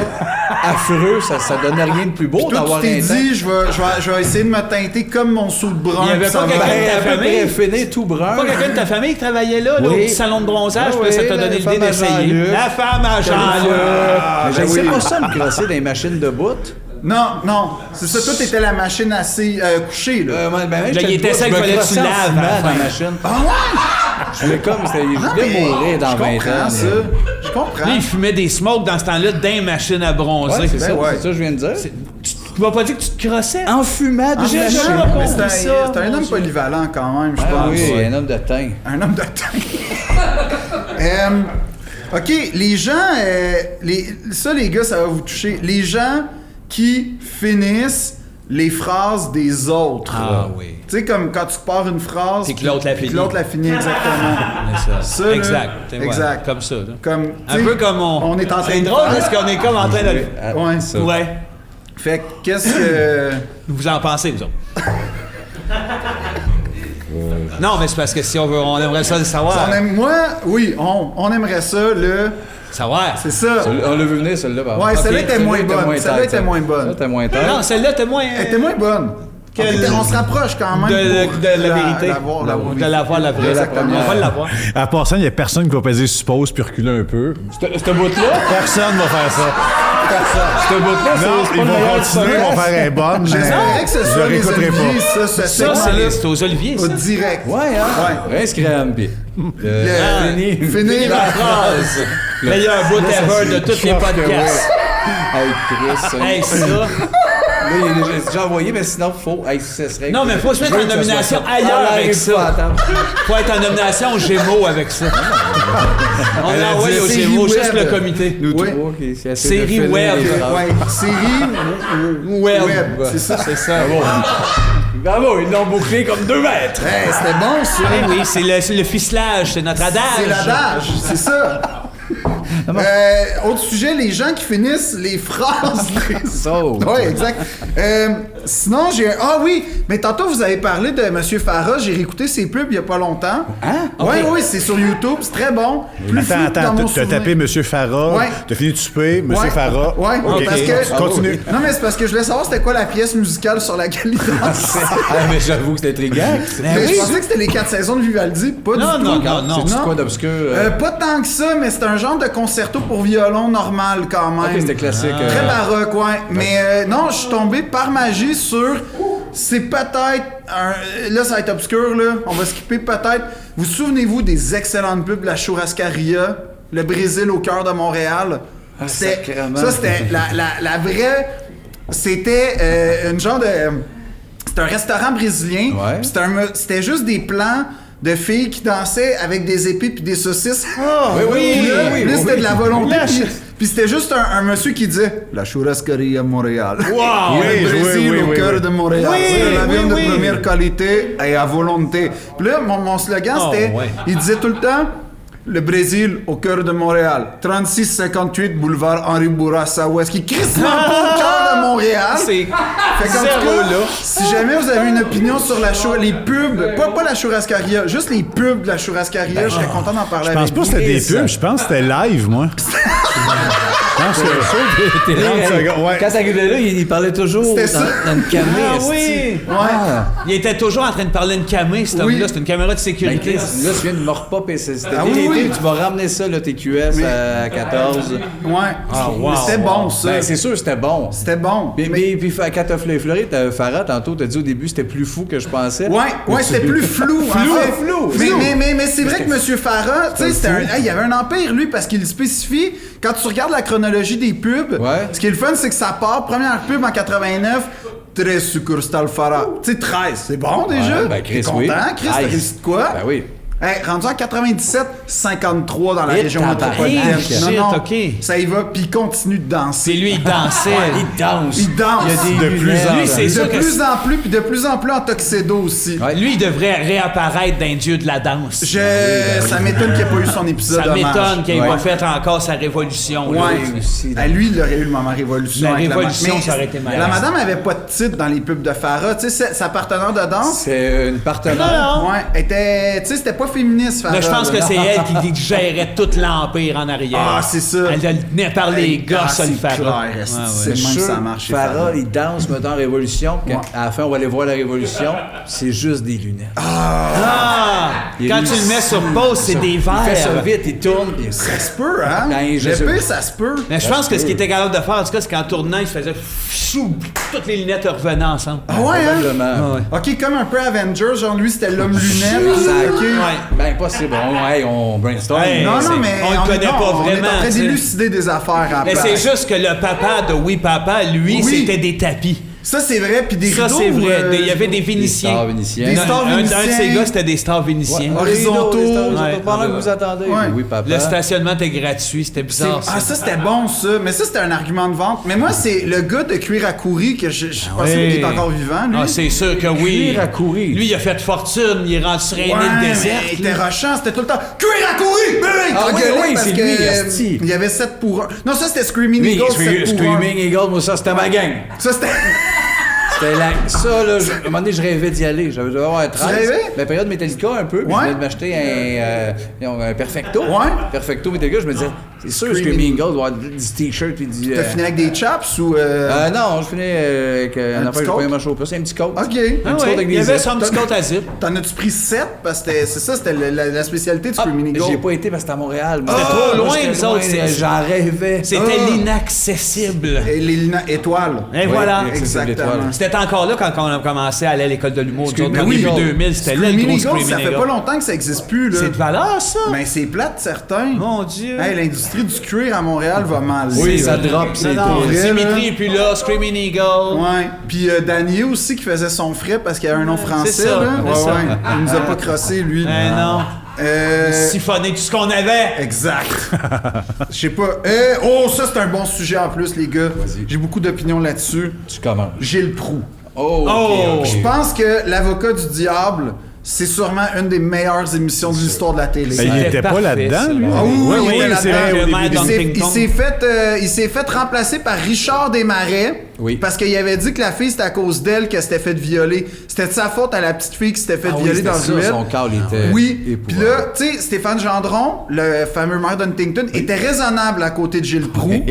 affreux, ça donnait rien de plus beau Toi, d'avoir tu t'es un teint. dit, je vais essayer de me teinter comme mon saut de brun. Il y avait puis ça pas va quelqu'un être- de ta à peu famille? près fini, tout brun. Pas quelqu'un de ta famille qui travaillait là, au Oui. petit salon de bronzage, Ah puis là, ça oui, t'a la donné femme l'idée à d'essayer. Jean-Luc. La femme à Jean-Luc. Mais ben j'essaie oui. pas ça me crosser des machines de bout. Non, c'est ça, toi, t'étais la machine assez couchée, là. il était celle qu'il fallait que tu laves à la dans fin. la machine. Ah ouais? Je voulais comme, je Non, voulais mais mourir dans je 20 comprends ans. ça. Je comprends. Lui, il fumait des smokes dans ce temps-là dans les machines à bronzer. Ouais, c'est ça, ouais. c'est ça que je viens de dire. Tu m'as pas dit que tu te crossais? En fumant de J'ai machine. jamais Mais compris c'est ça. un homme polyvalent quand même, je Ah pense. oui, un homme de teint. Un homme de teint. OK, les gens... les gars, ça va vous toucher. Les gens qui finissent les phrases des autres. Ah oui. Tu sais, comme quand tu pars une phrase... Puis que l'autre la puis que finit. l'autre la finit, exactement. Ça, là, Exact. Ouais, exact. Comme ça. là. Comme, Un tu sais, peu comme on est en train C'est de drôle faire. parce qu'on est comme en train de... Ouais. Ça. Ouais. Fait que qu'est-ce que... Vous en pensez, vous autres? Non, mais c'est parce que si on veut, on aimerait ça le savoir. On aimerait ça, le... Savoir. C'est ça. On l'a vu venir, celle-là. par Ouais, exemple. celle-là Ok, était moins bonne. Celle-là tête, était ça. moins bonne. Celle-là était moins tête. Non, celle-là, t'es moins... Elle était moins bonne. On se rapproche quand même pour de la vérité. De l'avoir la vraie. Exactement. On va l'avoir. À part ça, il n'y a personne qui va peser suppose puis reculer un peu. Ce bout-là, Personne va faire ça. ce bout-là, Non, c'est ils pas le vont meilleur continuer, ils vont faire un bon, mais J'espérais que ce je soit les réécouterai oliviers, pas. ça, Ça, c'est aux oliviers, ça. direct. Ouais, hein? Ouais. Rince crème, puis. Fini la phrase. Meilleur bout ever de tous les podcasts. Hey, Chris. Hey, ça. Là, il est déjà envoyé, mais sinon, faut. Hey, ce serait. Non, mais faut se mettre Je veux en que ça nomination soit ça. ailleurs Ah, avec arrive ça. pas, attends. Faut être en nomination Gémeaux avec ça. On Elle a l'envoie dit aux série Gémeaux, juste web. le comité. Nous Oui. trois, qui c'est assez Série de finir web. les phrases. Ouais, série Web. c'est ça. C'est ça. Bravo, ils l'ont bouclé comme 2 mètres. Hey, c'était bon, ça. Eh oui, c'est le ficelage, c'est notre adage. C'est l'adage, c'est ça. Autre sujet, les gens qui finissent les phrases. So. Oui, exact. Sinon, Ah oui, mais tantôt, vous avez parlé de M. Farah. J'ai réécouté ses pubs il y a pas longtemps. Hein? Oui, oui, c'est sur YouTube. C'est très bon. Plus flou que dans Attends, mon t'as souvenir. tapé M. Farah, Ouais. t'as fini de souper, M. Ouais. Farah. Ouais, OK, parce que... continue. Non, mais c'est parce que je voulais savoir c'était quoi la pièce musicale sur laquelle il danse. Ah, mais j'avoue que c'est intriguant. Mais je pensais que c'était les 4 saisons de Vivaldi, pas du Non, tout. non, non. C'est quoi d'obscur? Pas tant que ça, mais c'est un genre de concerto pour violon normal quand même. Ok, c'était classique. Très baroque, ouais. Mais non, je suis tombé par magie sur... C'est peut-être un... Là, ça va être obscur, là. On va skipper peut-être. Vous souvenez-vous des excellentes pubs de la Churrascaria, le Brésil au cœur de Montréal? Ah, C'était... sacrément. Ça, c'était la vraie... C'était une genre de... C'était un restaurant brésilien. Ouais. Puis c'était juste des plans de filles qui dansaient avec des épées puis des saucisses. oui, Puis là, oui, là, oui, c'était oui. de la volonté. La Puis c'était juste un monsieur qui disait La Churrascaria Montréal. Wow! Le Brésil oui, au oui, cœur oui. de Montréal. Oui, C'est la viande oui, oui. de première qualité et à volonté. Puis là, mon slogan, Oh, c'était ouais. il disait tout le temps le Brésil au cœur de Montréal. 3658 boulevard Henri Bourassa Ouest, qui crissement pas au cœur de Montréal. C'est Fait qu'en zéro tout cas, là. si jamais vous avez une opinion sur les pubs, pas la churrascaria, juste les pubs de la churrascaria, je serais content d'en parler Je pense avec pas que vous. c'était des pubs, je pense que c'était live, moi. Je pense que Hey, 30 secondes, ouais. Quand ça arrivait là, il parlait toujours C'était dans, ça. dans une caméra. Ah oui! Ouais. Il était toujours en train de parler de camé, cet homme-là. Oui. C'est une caméra de Ben, sécurité. Chris, là, tu viens de me repopper. C'était Ah bien oui, été, oui. tu vas ramener ça, le TQS à 14. Ouais. Ah, wow, Mais c'était bon, ça. Ben, c'est sûr, c'était bon. C'était bon. Mais puis quand t'as fleuré, Farah, tantôt, t'as dit au début c'était plus fou que je pensais. Ouais, c'était plus flou. en fait. flou. Mais c'est vrai que M. Farah, tu sais, il y avait un empire, lui, parce qu'il spécifie, quand tu regardes la chronologie des pubs, ce qui est le fun, c'est que ça part, première pub en 89, 13 succursales Farah. Tu sais, 13, c'est bon déjà. Ouais, ben, Chris, T'es content, oui. Chris, t'as 13. réussi de quoi? Ben oui. Hey, rendu en 97, 53 dans la Et région tabarnak. métropolitaine. Shit, OK. Ça y va, puis il continue de danser. C'est lui, il dansait. Il danse. Il danse. Il y a des De plus lunettes. en Lui, c'est de sûr que plus en plus, puis de plus en plus en tuxedo aussi. Ouais. lui, il devrait réapparaître d'un dieu de la danse. Ça m'étonne qu'il n'y ait pas eu son épisode Ça hommage. m'étonne qu'il n'ait Ouais. pas fait encore sa révolution. là. Ouais. aussi. Ah, lui, il aurait eu le moment révolution. La avec révolution, mais ça aurait été malade. La madame avait pas de titre dans les pubs de Farah. Tu sais, sa partenaire de danse. C'est une partenaire. Non. Ouais, était. Tu sais, c'était pas féministe, Farah. Mais je pense que là. c'est elle qui gérait tout l'empire en arrière. Ah, c'est ça. Elle le tenait par les gosses, c'est le Farah. clair, Ouais, c'est ouais. le même que ça marche chez Farah, Farah. il danse, mettons, en Révolution. Puis Ouais. à la fin, on va aller voir la Révolution. C'est juste des lunettes. Ah! Il Quand lui- tu le mets sur pause, c'est des Il fait ça verres. vite, il tourne. Puis Ça se peut, hein? Ben, je Le sais pire, pas. ça se peut. Mais je pense que ce qu'il était capable de faire, en tout cas, c'est qu'en tournant, il se faisait fchou, toutes les lunettes revenaient ensemble. Ah ouais, hein? Probablement. Ok, comme un peu Avengers, genre lui, c'était l'homme lunette. Exact. Ok. Ouais. Ben, possible. On brainstorm. Hey, Non, c'est- non, mais on le connaît pas on est vraiment, en train tu sais. d'élucider des affaires en Mais place. c'est juste que le papa de Oui Papa, lui, Oui. c'était des tapis. Ça, c'est vrai, puis des Ça, rideaux. c'est vrai. Il y avait des Des Vénitiens. stars vénitiens. Des stars Un de vénitiens. ces gars, c'était des stars vénitiens. Ouais. Horizontaux. Ouais. Pendant que vous attendez. Ouais. Oui, papa. Le stationnement était gratuit, c'était bizarre. Ah, ça, c'était bon, ça. Mais ça, c'était un argument de vente. Mais moi, c'est le gars de Cuir à Courir que je pensais oui. qu'il est encore vivant, lui. Ah, c'est sûr que oui. Cuir à courir. Lui, il a fait fortune, il est rendu sur une Ouais, île mais déserte. il était rushant, c'était tout le temps Cuir à courir! Mais il Ah oui, t'engueulait oui, parce c'est que, lui, asti. il y avait 7 pour 1. Non, ça, c'était Screaming Oui, Eagle, 7 pour 1. Screaming Eagle, moi, ça, c'était ma gang. Ça, c'était... C'était ça, là, à un moment donné, je rêvais d'y aller. J'avais dû avoir 13. rêvais? La période Metallica, un peu. Puis Ouais. je venais de m'acheter un Perfecto. Ouais. Perfecto Metallica. Je me disais, c'est sûr, Screaming Screaming Eagle doit avoir du t-shirt puis du... T'as fini avec des chaps ou... non, je finis avec un petit affaire que je coat? pouvais marcher au plus. Un petit coat. OK. Ah Un petit ouais, coat avec il des y avait zips. son petit compte à zip. T'en as-tu pris 7? Parce que c'est ça, c'était la spécialité de Screaming Eagle. J'ai pas été parce que c'était à Montréal. C'était trop loin, j'étais nous autres, c'est- J'en rêvais. C'était Ah. l'inaccessible. Et les étoiles. Et voilà. Exactement. C'était encore là quand on a commencé à aller à l'école de l'humour. Nous autres, Mais au oui, début Eagle. 2000, c'était là le Screaming gros Eagle, Screaming ça fait Eagle. pas longtemps que ça existe plus, là. C'est de valeur, ça? Ben, c'est plate, certains. Mon Dieu. Hey, l'industrie du cuir à Montréal va mal. Oui, ça là. drop, c'est Non, tout. vrai, Dimitri là. et puis là, Screaming Eagle. Ouais. Puis Daniel aussi qui faisait son frais parce qu'il avait un nom français, c'est ça, là. c'est Ouais, ça. ouais. Il nous a pas crossé, lui. Eh non. Siphonner tout ce qu'on avait. Exact. Je sais pas. Oh, ça, c'est un bon sujet en plus, les gars. J'ai beaucoup d'opinions là-dessus. Tu commences. Gilles Proulx. Oh, Oh. ok. Je pense que L'Avocat du diable, c'est sûrement une des meilleures émissions de l'histoire de la télé. Ben, il C'était était pas parfait, là-dedans, ça. lui. Ah oui, Oui, il oui, était c'est là-dedans. vrai, au début Il des s'est- Ping il Pong. il s'est fait remplacer par Richard Desmarais. Oui. Parce qu'il avait dit que la fille, c'était à cause d'elle qu'elle s'était fait violer. C'était de sa faute à la petite fille qui s'était fait Ah oui, violer c'était dans ça, le ruelle. son corps, il était Oui. Puis épouvantable. là, tu sais, Stéphane Gendron, le fameux maire d'Huntington, était raisonnable à côté de Gilles Proulx.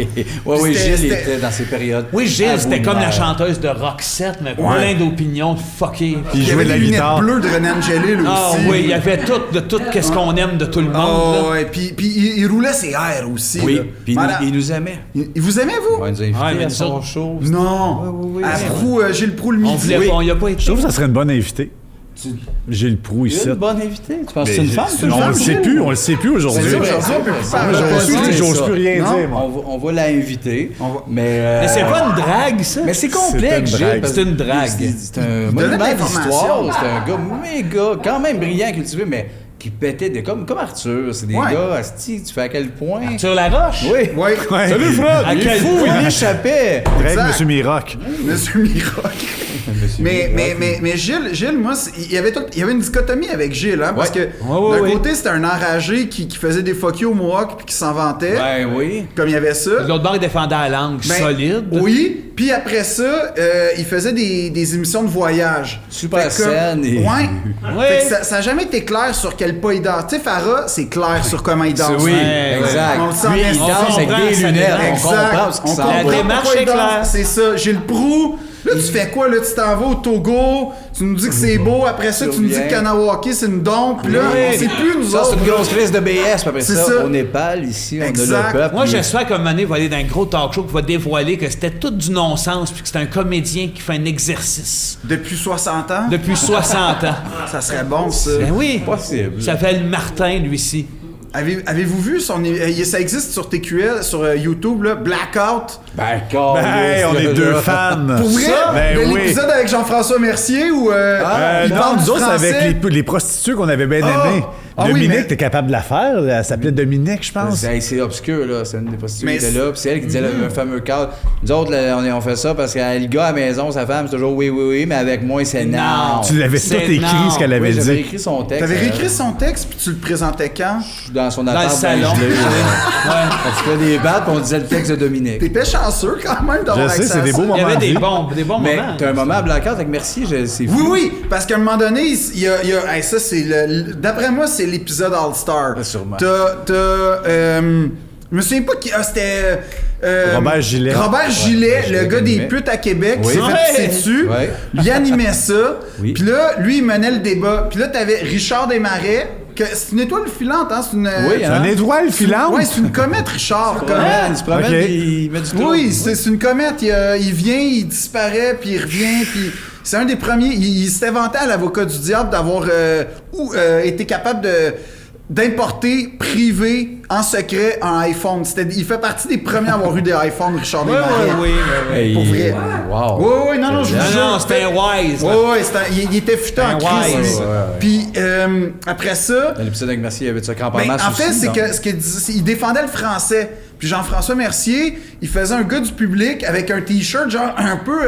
Oui, C'était- Gilles c'était- était dans ces périodes. Oui, Gilles, c'était comme la abominables. chanteuse de Roxette, mais plein d'opinions fuckées. Puis il Il y jouait avait de la les lunettes guitare. bleues de René Angélil Ah aussi. oui, il y avait tout, de tout qu'est-ce qu'on aime de tout le monde. là. Oh, ouais. Puis il roulait ses airs aussi. Oui, là. puis Voilà. il nous aimait. Il vous aimait, vous? On nous a invités Ouais, mais à nous son autres- show. Non. oui, À oui. Proulx, Gilles Proulx le On midi. voulait Oui. pas, on y a pas été. Je trouve que ça serait une bonne invitée. Gilles Proulx ici. Une bonne invitée. Tu penses que Mais c'est une femme? une on femme, le sait Gilles? plus, on le sait plus aujourd'hui. C'est vrai, aujourd'hui, on peut plus parler. J'ose plus rien Non. dire, moi. On va l'inviter. Mais Mais c'est pas une drague, ça? Mais c'est C'est complexe, une Gilles. drague. parce C'est une que drague. C'est un Donnez monument de l'information. d'histoire. C'est un gars méga, quand même brillant, cultivé, mais qui pétait comme Arthur. C'est des Ouais. gars, asti, tu fais à quel point? Sur la roche? Oui. Oui. Ouais. Salut Fred! À Il est quel fou, point? il échappait! Greg, Exact. Monsieur Miroc. Monsieur Miracle. Mais Gilles, moi, il y avait une dichotomie avec Gilles, hein, parce que Ouais, d'un ouais. côté, c'était un enragé qui faisait des fuck you au Mohawk puis qui s'en vantait, Ben oui. comme il y avait ça. L'autre bord, il défendait la langue Ben, solide. Oui, Puis après ça, il faisait des émissions de voyage. Super Fait que saine et- Ouais. Fait que ça a jamais été clair sur quel pas il danse. Tu sais, Farah, c'est clair sur comment il danse. Oui, Ouais, exact. On le sent Lui, il bien. danse avec comprend des sa lunettes. démarche. On comprend ce qu'il On s'en comprend va. La démarche pourquoi il est danse. claire. C'est ça. Gilles Proulx, là, tu fais quoi? Là, tu t'en vas au Togo, tu nous dis que c'est beau. Après ça, tu nous dis que Kanawaki, c'est une dompe. Puis là, on sait plus, nous Ça, autres. c'est une grosse crise de BS. Puis après C'est ça, ça. au Népal, ici, on a Exact. le peuple. Moi, j'espère qu'un moment donné, il va aller dans un gros talk show qui va dévoiler que c'était tout du non-sens puis que c'est un comédien qui fait un exercice Depuis 60 ans, depuis 60 ans. ça serait bon, ça. Ben oui. Possible. Il s'appelle Martin, lui-ci. Avez-vous vu ça existe sur TQL, sur YouTube, là, Blackout? Ben, quand Hey, on est deux fans. Pour vrai? Ben de oui. l'épisode avec Jean-François Mercier où il Non, parle nous du autres, c'est français? avec les prostituées qu'on avait bien Ah! aimées. Ah oui, Dominique, mais- t'es capable de la faire? Elle s'appelait Dominique, je pense. C'est obscur, là. C'est une des prostituées Mais qui était là. Puis c'est elle qui disait le fameux cadre. Nous autres, là, on fait ça parce que le gars à la maison, sa femme, c'est toujours oui, mais avec moi, c'est non. Tu l'avais tout C'est écrit, non. ce qu'elle avait Oui, j'avais dit. écrit son texte. T'avais réécrit son texte puis tu le présentais quand? dans son Dans appart. le salon. ben, je l'ai, On se fait des battes, puis on disait le texte de Dominique. T'étais chanceux quand même d'avoir Je sais, accès c'est à des ça. beaux Il y moments. avait de vie. des bons Mais moments. t'as un moment à Blackout avec Mercier, c'est fou. Oui, parce qu'à un moment donné, il y a hey, ça c'est d'après moi, c'est l'épisode All-Star. Sûrement. Je me souviens pas qui. C'était. Robert Gillet. Robert Gillet, le gars des animait. putes à Québec, qui Oui. s'est fait Ouais. pisser dessus. Ouais. Il animait ça. Oui. Puis là, lui, il menait le débat. Puis là, t'avais Richard Desmarais, que c'est une étoile filante, hein? C'est une. Oui, C'est hein? une étoile filante? Ouais, c'est une comète, Richard. Il se promène, Ok. il met du trouble. Oui, c'est une comète. Il vient, il disparaît, puis il revient, puis c'est un des premiers. Il s'est inventé à l'avocat du diable d'avoir été capable d'importer privé en secret un iPhone. Il fait partie des premiers à avoir eu des iPhones, Richard Desmarais. Oui. Hey, Pour vrai. Wow. Oui, non, je vous jure. Non, c'était un wise. Oui, il était futé en crise. wise. lui. Ouais. Puis après ça, Dans l'épisode avec Mercier, il y avait de ça camp en ben, masse en fait, aussi, c'est donc. que il défendait le français. Puis Jean-François Mercier, il faisait un gars du public avec un t-shirt genre un peu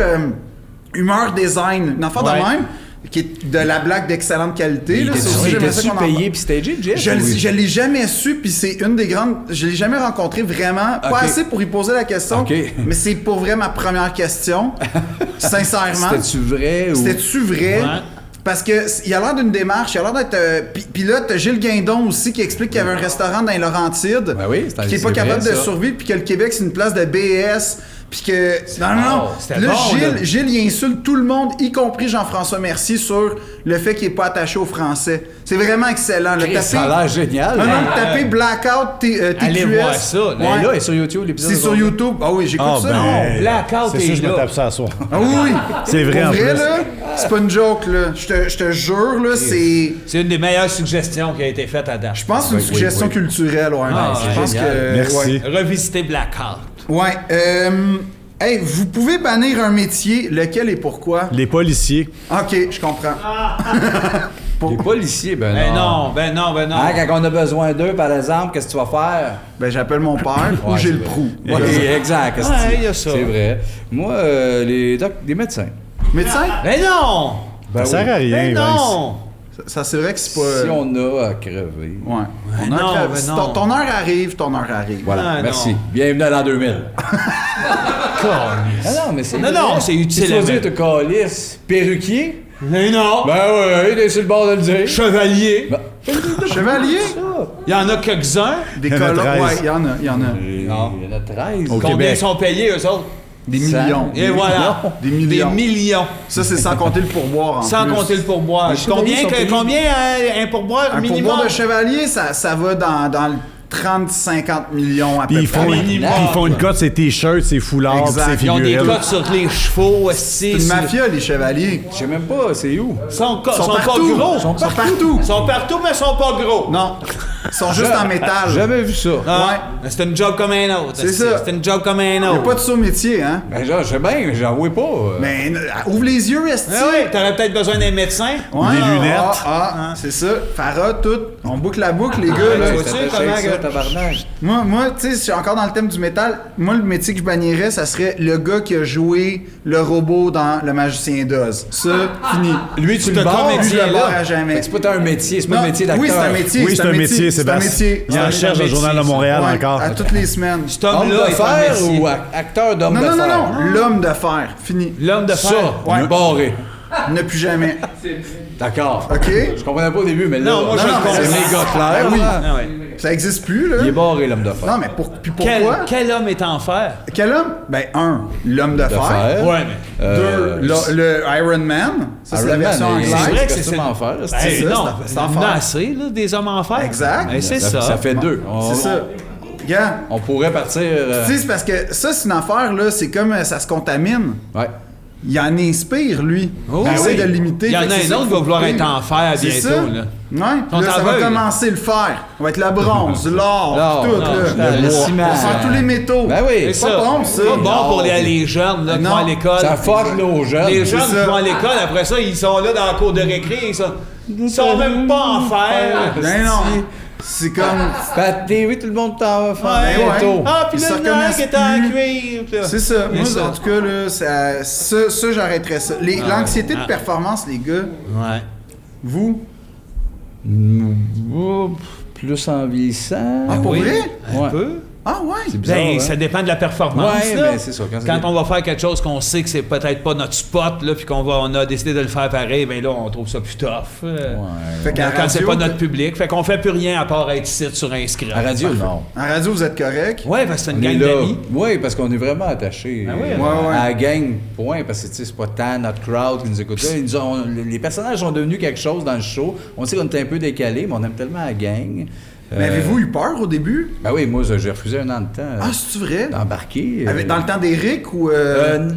humeur design, une affaire de Ouais. même, qui est de la blague d'excellente qualité. Il là, c'est aussi, j'aimerais ça était-tu qu'on en payé parle. puis stagé, Jeff? Je l'ai jamais su, puis c'est une des grandes. Je l'ai jamais rencontré vraiment. Pas Ok. assez pour y poser la question. Ok. Mais c'est pour vrai ma première question. Sincèrement. C'était-tu vrai ou... C'était-tu vrai? Ouais. Parce que il a l'air d'une démarche, il a l'air d'être. Puis là, t'as Gilles Guindon aussi qui explique qu'il y avait un restaurant dans les Laurentides. Ben oui, qui est pas c'est capable vrai, de ça. survivre, puis que le Québec, c'est une place de BS. Puis que. Non. c'était Là, bon, là. Gilles, il insulte tout le monde, y compris Jean-François Mercier, sur le fait qu'il n'est pas attaché au français. C'est vraiment excellent. Là. Ça a l'air génial. Non, hein? tapez Blackout TQS. Allez voir ça, là. Ben Ouais. là, il est sur YouTube, l'épisode. C'est sur aujourd'hui. YouTube. Ah oui, j'écoute Ah, ça. ben, Blackout c'est ça, est je me là. tape ça à soir. Ah oui. C'est vrai, Pour en vrai, plus. là, c'est pas une joke, là. Je te jure, là, c'est. C'est une des meilleures suggestions qui a été faite à date. Je pense que c'est une Oui, suggestion oui. culturelle, ouais. Ah, je pense génial. que. Merci. Revisiter Blackout. Ouais. Hey, vous pouvez bannir un métier, lequel et pourquoi? Les policiers. Ok, je comprends. Les policiers, ben non. Ben non. Hein, quand on a besoin d'eux, par exemple, qu'est-ce que tu vas faire? Ben, j'appelle mon père ou Ouais, j'ai c'est le vrai. prou. Ouais, exact. Ouais, il y a ça. C'est vrai. Moi, les médecins. Médecin? Ben non! Ben Ça sert à rien, Ben Vince. non! Ça, c'est vrai que c'est pas. Si on a à crever. Ouais. Ben On a non, que- ben si non. ton heure arrive, ton heure arrive. Voilà, Ah, merci. non. Bienvenue à l'an 2000. Non, mais c'est Non, vrai. non, c'est utile Tu à vas dire, mettre. te calisses. Perruquier? Mais non! Ben ouais, t'es sur le bord de le dire. Chevalier! Chevalier? Il y en a quelques-uns. Des Il y en a colons. 13. Ouais, il y en a. Il y en a 13. Au Combien Québec. sont payés, eux autres? Des Ça. millions. Et voilà. Des millions. Des millions. Ça, c'est sans compter le pourboire en Sans plus. compter le pourboire. Les chevaliers sont payés. Combien un pourboire Un minimum? pourboire de chevalier, ça va dans le 30-50 millions à peu Puis ils près. font, minimum. ils font une cote, ses t-shirts, ses foulards, puis Exact. ses Ils ont des figurines. cotes sur les chevaux aussi. C'est une mafia, les chevaliers. Je sais même pas, c'est où? Ils sont pas partout. gros. Ils sont partout. Ils sont partout, mais ils sont pas gros. Non. Ils sont juste en métal. Jamais vu ça. Ah, c'est une job comme un autre. C'est ça. C'est une job comme un Il n'y a autre. pas de saut-métier, hein? Ben genre, je sais bien, mais j'en vois pas. Mais ouvre les yeux, esti. Ah oui, t'aurais peut-être besoin d'un médecin. Ouais, Des lunettes. c'est ça. Farah, tout. On boucle la boucle, les gars. Là. Tu vois-tu comment que tabarnak. Moi, tu sais, je suis encore dans le thème du métal. Moi, le métier que je bannirais, ça serait le gars qui a joué le robot dans Le Magicien d'Oz. Ça, fini. Lui, tu le t'as barres, comme Lui, je le métier, barre là. à jamais. c'est pas un métier, c'est pas Non, un métier d'acteur. Oui, c'est un métier. Oui, c'est un métier, C'est un Sébastien. métier. Il en cherche dans le Journal de Montréal Ouais, encore. à toutes les semaines. Cet Homme homme-là est un d'affaires métier. ou acteur d'homme Non, d'affaires? non, l'homme d'affaires. Fini. L'homme de Ça, fer. il est barré. Ne plus jamais. D'accord. OK? Je comprenais pas au début, mais là, Non, moi, je le comprends. c'est méga clair. Ben oui. là. Ah ouais. Ça existe plus, là. Il est barré, l'homme d'affaires. Non, mais puis pourquoi? Quel homme est en fer? Quel homme? Ben, l'homme d'affaires. D'affaires. Ouais, mais... Le Iron Man. Ça, c'est la Iron version Man, anglaise. C'est vrai que costume c'est en fer. Ben, ça, non, c'est il y en en fer. a assez, là, des hommes en fer. Exact. Ben, c'est ça. Ça fait deux. C'est ça. Regarde. On pourrait partir... Tu sais, c'est parce que ça, c'est une affaire, là, c'est comme ça se contamine. Ouais. Il en inspire, lui. Oh, il essaie oui. de le limiter. Il y en fait que a c'est un ça autre qu'il qui va faut vouloir couper. être en fer C'est bientôt, ça. là. Ouais. Sont Là, ça va aveugles. commencer le fer. Ça va être la bronze, l'or, L'or, tout, non, là. le ciment. On sent tous les métaux. Ben oui. C'est pas ça. bon, ça. Pas bon Non. pour les jeunes là, qui Non. vont à l'école. Ça fuck, là, aux jeunes. Les jeunes ça. qui vont à l'école, après ça, ils sont là dans la cour de récré. Ils sont même pas en fer. Ben non. C'est comme... Pat TV, tout le monde t'en va faire Ouais. bientôt. Ah, puis Ils se le reconnaissent Nike est en plus. cuir. puis là. C'est ça. C'est Moi, ça. en tout cas, là, ça j'arrêterais ça. L'anxiété de performance, les gars, Ouais. vous... Oh, plus en vieillissant. Ah, pour Oui. vrai? Un Ouais. peu. Ah ouais? C'est bizarre, Ben, hein? ça dépend de la performance. Ouais, là. ben, c'est ça. Quand on va faire quelque chose qu'on sait que c'est peut-être pas notre spot, là, puis on a décidé de le faire pareil, ben là, on trouve ça plus tough. Fait qu'à Quand c'est radio, pas notre public. Fait qu'on fait plus rien à part être ici sur un script. À radio, non. En radio, vous êtes correct? Ouais, parce que c'est une On est gang là. d'amis. Oui, parce qu'on est vraiment attachés Ah oui, ouais. à la gang, point, parce que tu sais, c'est pas tant notre crowd qui nous écoute là. Les personnages sont devenus quelque chose dans le show. On sait qu'on est un peu décalé, mais on aime tellement la gang. Mais avez-vous eu peur au début? Ben oui, moi, j'ai refusé un an de temps Ah, c'est-tu vrai? d'embarquer. Dans le temps d'Éric ou...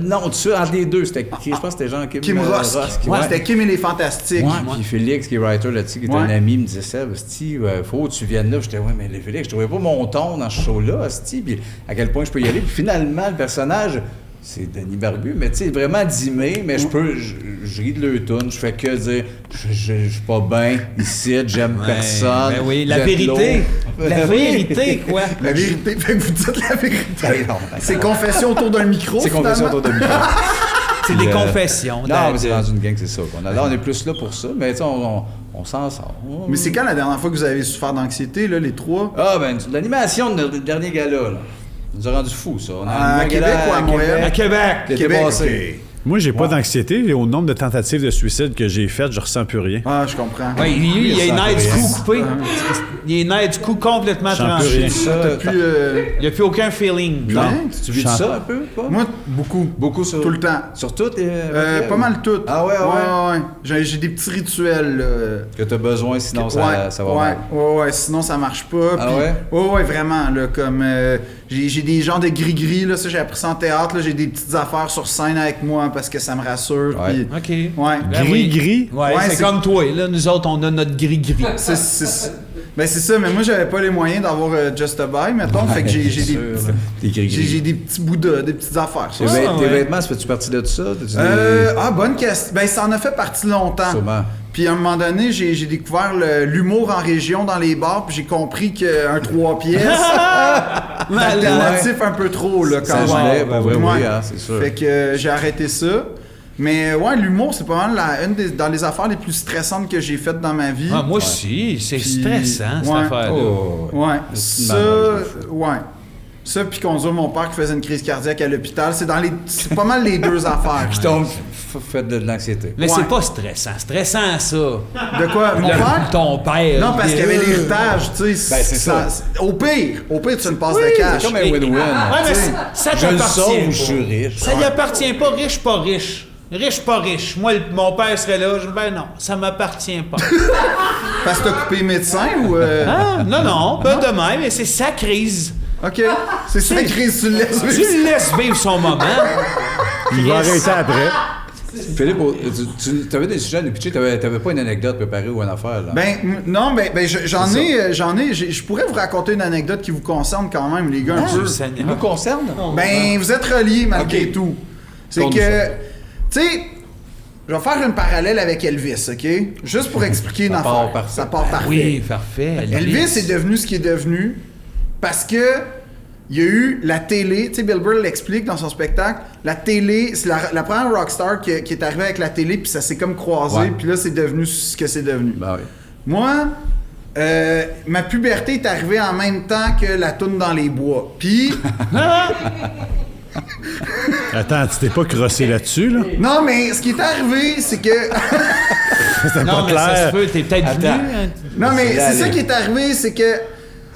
Non, tout ça, entre les deux, c'était qui? Je pense que c'était Jean-Kim Kim Rosk. Ouais. C'était Kim et les Fantastiques. Ouais, puis Félix, qui est writer là-dessus, qui est un ami, me disait ça, Steve, faut que tu viennes là. J'étais, ouais, mais Félix, je trouvais pas mon ton dans ce show-là, Steve, puis à quel point je peux y aller. Puis finalement, le personnage, c'est Denis Barbu, mais tu sais, vraiment dimé, mais je ris de leur toune, je fais que dire, je suis pas bien ici, j'aime personne. Ben oui, la j'aime vérité. l'autre. La vérité, quoi. La vérité, fait que vous dites la vérité. Ben non, C'est confession autour d'un micro, c'est confession finalement. autour de micro. C'est des confessions. Non, mais c'est dans une gang, c'est ça. Là, on est plus là pour ça, mais tu sais, on s'en sort. Mais c'est quand la dernière fois que vous avez souffert d'anxiété, là, les trois? Ah, ben, l'animation de notre dernier gala, là. Ça nous a rendu fous, ça. On a À animé un Québec gala ou à Montréal? À Québec. L'été Québec, passé. Moi, j'ai pas d'anxiété. Et au nombre de tentatives de suicide que j'ai faites, je ressens plus rien. Ah, je comprends. Ouais, lui, il a une aide du cou coupée. Ah. Il a une aide du cou complètement J'en peux tranchée. rien. Ça, Puis, Il n'y a plus aucun feeling. Non. tu vis de ça un peu, toi? moi, beaucoup. Beaucoup sur... Tout le temps. Sur toutes les... Pas mal tout. Ah ouais. Ouais. J'ai des petits rituels, là. Que t'as besoin, sinon ça va ouais, mal. ouais, sinon ça marche pas. Ah puis- ouais? Ouais, vraiment, là, comme... j'ai des genres de gris-gris, là, ça j'ai appris ça en théâtre, là, j'ai des petites affaires sur scène avec moi parce que ça me rassure, Ouais. puis- OK. Ouais. Ben oui. Gris-gris? Ouais, Ouais, c'est c'est- comme toi. Là, nous autres, on a notre gris-gris. Ben c'est ça, mais moi j'avais pas les moyens d'avoir Just a Buy, mettons, fait que j'ai des... Sûr, là. T'es gris-gris. J'ai des petits bouddhas, des petites affaires. Tes vêtements, ça fait-tu partie de ça? Bonne question. Ben, ça en a fait partie longtemps. Sûrement. Puis à un moment donné, j'ai découvert l'humour en région dans les bars, puis j'ai compris qu'un 3 pièces, alternatif un peu trop, là, quand Ça gelait, même. oui, Ouais. hein, c'est sûr. Fait que j'ai arrêté ça. Mais ouais, l'humour, c'est pas mal dans les affaires les plus stressantes que j'ai faites dans ma vie. Ah, moi aussi, c'est Puis- stressant, cette ouais. affaire-là. Oh, Ouais, C'est ça, malade, ouais. Ça, puis conduire mon père qui faisait une crise cardiaque à l'hôpital, c'est c'est pas mal les deux affaires. Qui t'ont fait de l'anxiété. Mais Ouais. c'est pas stressant. Stressant, ça. De quoi? Mon père? Ton père. Non, parce qu'il y avait l'héritage, tu sais. Ben, c'est ça. Au pire, tu une passe de C'est cash. comme un win-win. Ouais, mais T'sais, ça Je le t'appartient sauve pas. ou je suis riche. Ça lui appartient pas, riche, pas riche. Riche, pas riche. Moi, mon père serait là. Ben non, ça m'appartient pas. Parce que t'as coupé médecin ou... Ah, non, pas de même, mais c'est sa crise. OK. C'est ça, Chris, tu le laisses Tu vivre. le laisses vivre son moment. Je vais arrêter après. Philippe, tu avais des sujets à nous pitcher, t'avais pas une anecdote préparée ou une affaire, là? Non, j'en ai. Je pourrais vous raconter une anecdote qui vous concerne quand même, les gars, un peu. Il nous concerne? Ben, vous êtes reliés malgré Ok. tout. C'est Conte-nous que, ça. tu sais, je vais faire une parallèle avec Elvis, OK? Juste pour expliquer une Ça part affaire. parfait. Ça part parfait. Oui, parfait. Elvis est devenu ce qu'il est devenu parce que il y a eu la télé, tu sais, Bill Burr l'explique dans son spectacle, la télé, c'est la première rockstar qui est arrivée avec la télé, puis ça s'est comme croisé, puis là, c'est devenu ce que c'est devenu. Ben oui. Moi, ma puberté est arrivée en même temps que la toune dans les bois. Puis... Attends, tu t'es pas crossé là-dessus, là? Non, mais ce qui est arrivé, c'est que... C'était Non, pas mais ça se clair. peut, t'es peut-être venu. Hein. Non, mais c'est ça qui est arrivé, c'est que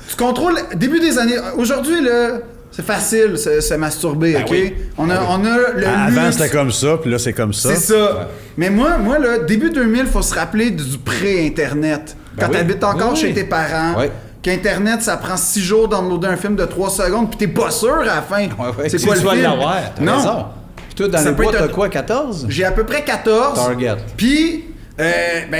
tu contrôles... Début des années... Aujourd'hui, là, c'est facile se masturber, OK? Oui. On a le Avant, luxe. c'était comme ça, puis là, c'est comme ça. C'est ça. Mais moi, là, début 2000, faut se rappeler du pré-Internet. Quand oui. t'habites encore Oui. chez tes parents, Oui. qu'Internet, ça prend 6 jours d'enloader un film de 3 secondes, puis t'es pas sûr à la fin. ouais. C'est Si quoi tu le vas film? l'avoir, T'as Non. raison. Puis toi, dans Ça les peut bois, être t'as un- quoi, 14? J'ai à peu près 14. Target. Puis,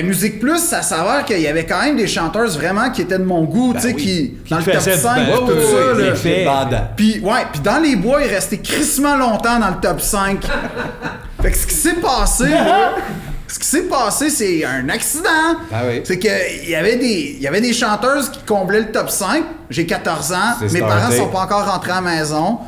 Musique Plus, ça s'avère qu'il y avait quand même des chanteuses vraiment qui étaient de mon goût, tu sais, qui, dans le top faisaient 5, ben, tout oui, ça, oui, là. les fait. Bandant. Puis, dans les bois, il restait crissement longtemps dans le top 5. Fait que ce qui s'est passé, là, c'est un accident. Ah oui. C'est qu'il y avait des chanteuses qui comblaient le top 5. J'ai 14 ans. C'est Mes starté. parents sont pas encore rentrés à la maison.